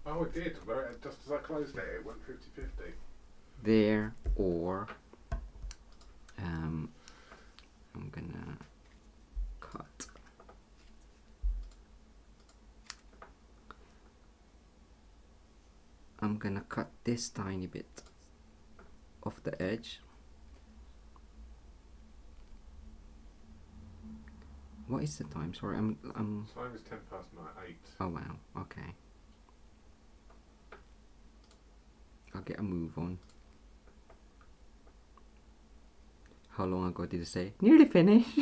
Oh, it did. Just as I closed it, it went 50-50. There, or I'm gonna cut. I'm gonna cut this tiny bit off the edge. What is the time? Sorry, I'm. Time is 8:10. Oh wow. Okay. I'll get a move on. How long ago did you say? Nearly finished.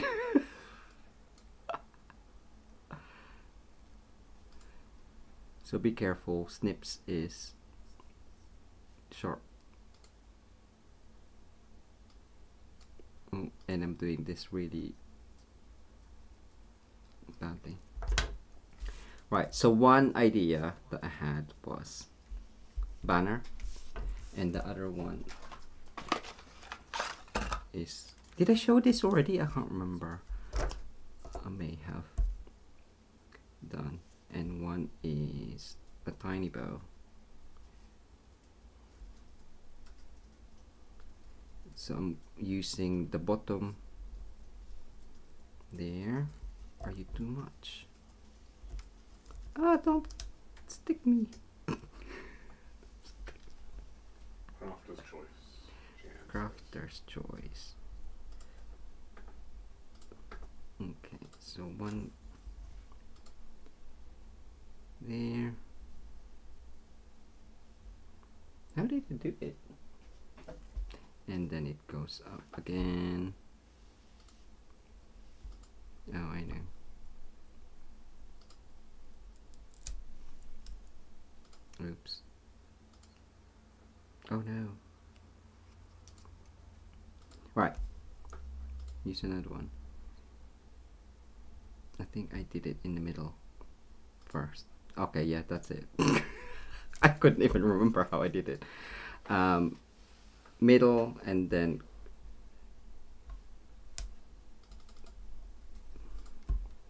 So be careful. Snips is sharp. And I'm doing this really badly. Right, so one idea that I had was banner, and the other one is, did I show this already? I can't remember. I may have done. And one is a tiny bow. So I'm using the bottom there. Are you too much? Ah, don't stick me. Crafter's choice. Crafter's choice. Okay, so one there. How did it do it? And then it goes up again. Oh, I know. Oops. Oh no. Right. Use another one. I think I did it in the middle first. Okay, yeah, that's it. I couldn't even remember how I did it. Middle, and then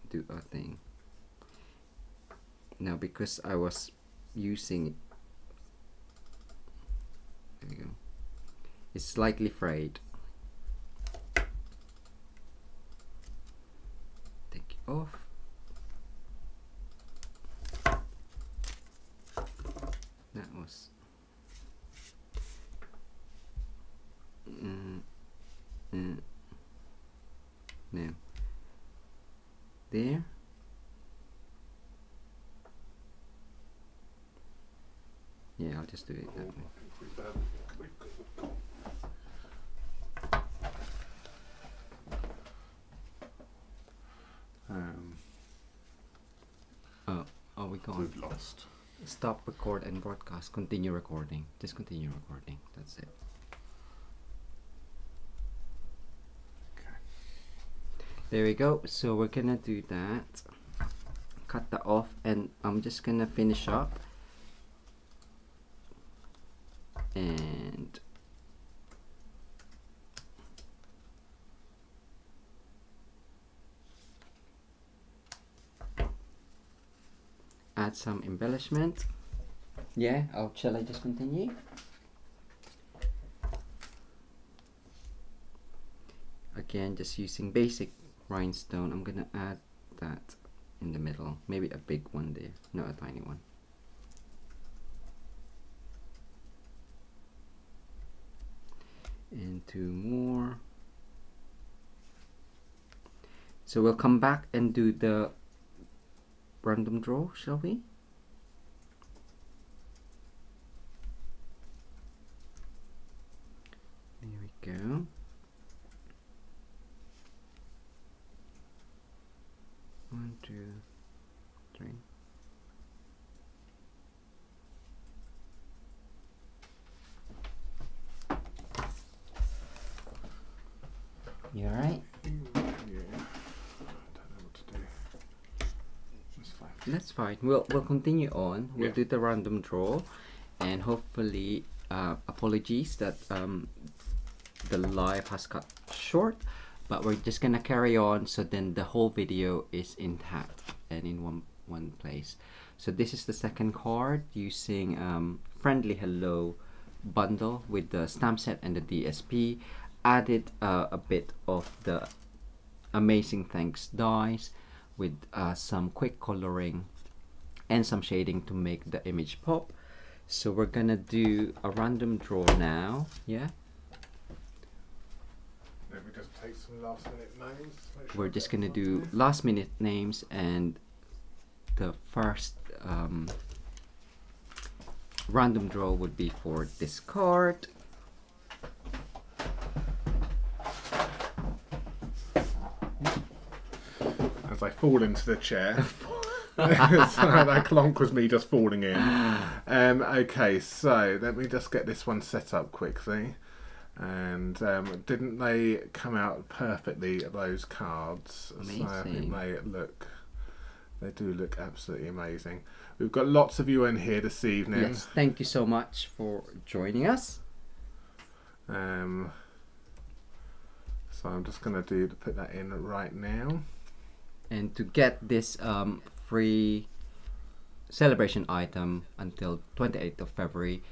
do a thing. Now, because I was using, there we go, it's slightly frayed. Take it off. That was no. There. I'll just do it that way. Oh, we gone. We've lost. Stop record and broadcast. Continue recording. Just continue recording. That's it. Okay. There we go. So we're gonna do that. Cut that off, and I'm just gonna finish up. And add some embellishment. Yeah, shall I just continue? Again, just using basic rhinestone. I'm gonna add that in the middle. Maybe a big one there, not a tiny one. And 2 more. So we'll come back and do the random draw, shall we? There we go. 1, 2, 3. You alright? Yeah. I don't know what to do. That's fine. That's fine. We'll continue on. We'll do the random draw, and hopefully, apologies that the live has cut short, but we're just gonna carry on. So then the whole video is intact and in one place. So this is the second card using Friendly Hello bundle with the stamp set and the DSP. Added a bit of the Amazing Thanks dies with some quick coloring and some shading to make the image pop. So we're gonna do a random draw now. Yeah, Let me just take some last minute names. we're just gonna do last minute names, and the first random draw would be for this card. As I fall into the chair. So that clonk was me just falling in. Okay, so let me just get this one set up quickly. And didn't they come out perfectly, those cards? Amazing. So I think they do look absolutely amazing. We've got lots of you in here this evening. Yes, thank you so much for joining us. So I'm just going to put that in right now. And to get this free celebration item until 28th of February,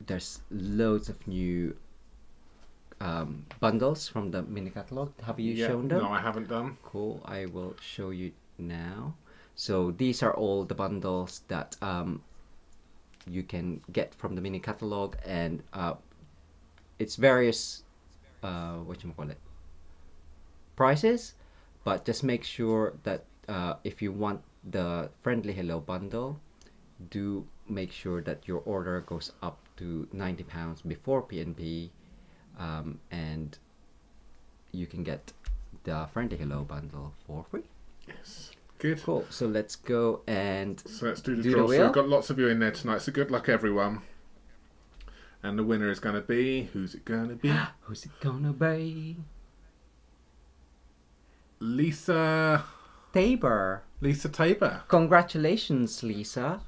there's loads of new bundles from the mini catalog. Have you shown them? No, I haven't done. Cool, I will show you now. So these are all the bundles that you can get from the mini catalog, and it's various prices, but just make sure that if you want the Friendly Hello bundle, do make sure that your order goes up to £90 before PNP, and you can get the Friendly Hello bundle for free. Yes. Good. Cool. So let's go and So let's do the draw. So we've got lots of you in there tonight, so good luck everyone. And the winner is going to be... Who's it going to be? Who's it gonna be? Lisa Tabor. Lisa Tabor. Congratulations, Lisa.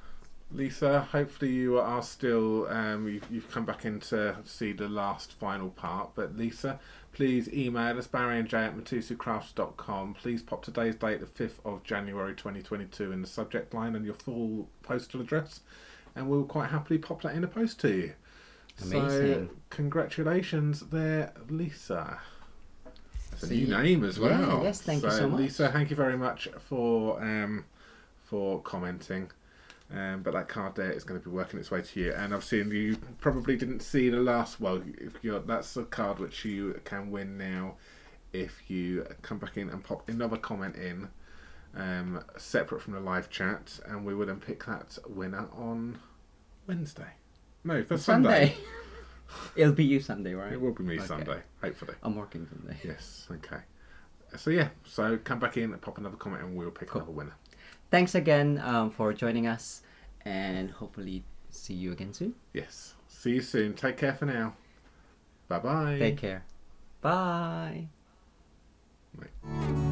Lisa, hopefully you are still, you've come back in to see the last final part, but Lisa, please email us, barryandj@mitosucrafts.com. Please pop today's date, the 5th of January 2022 in the subject line and your full postal address, and we'll quite happily pop that in a post to you. Amazing. So, congratulations there, Lisa. That's a new See- name as well. Yeah, yes, thank you so much. Lisa, thank you very much for commenting. But that card there is going to be working its way to you, and I've seen you probably didn't see the last. Well, that's a card which you can win now if you come back in and pop another comment in, separate from the live chat, and we will then pick that winner on Wednesday. No, for Sunday. It'll be you Sunday, right? It will be me Sunday, hopefully. I'm working Sunday. Yes, okay. So yeah, so come back in and pop another comment and we'll pick another winner. Thanks again for joining us, and hopefully see you again soon. Yes. See you soon. Take care for now. Bye-bye. Take care. Bye. Bye.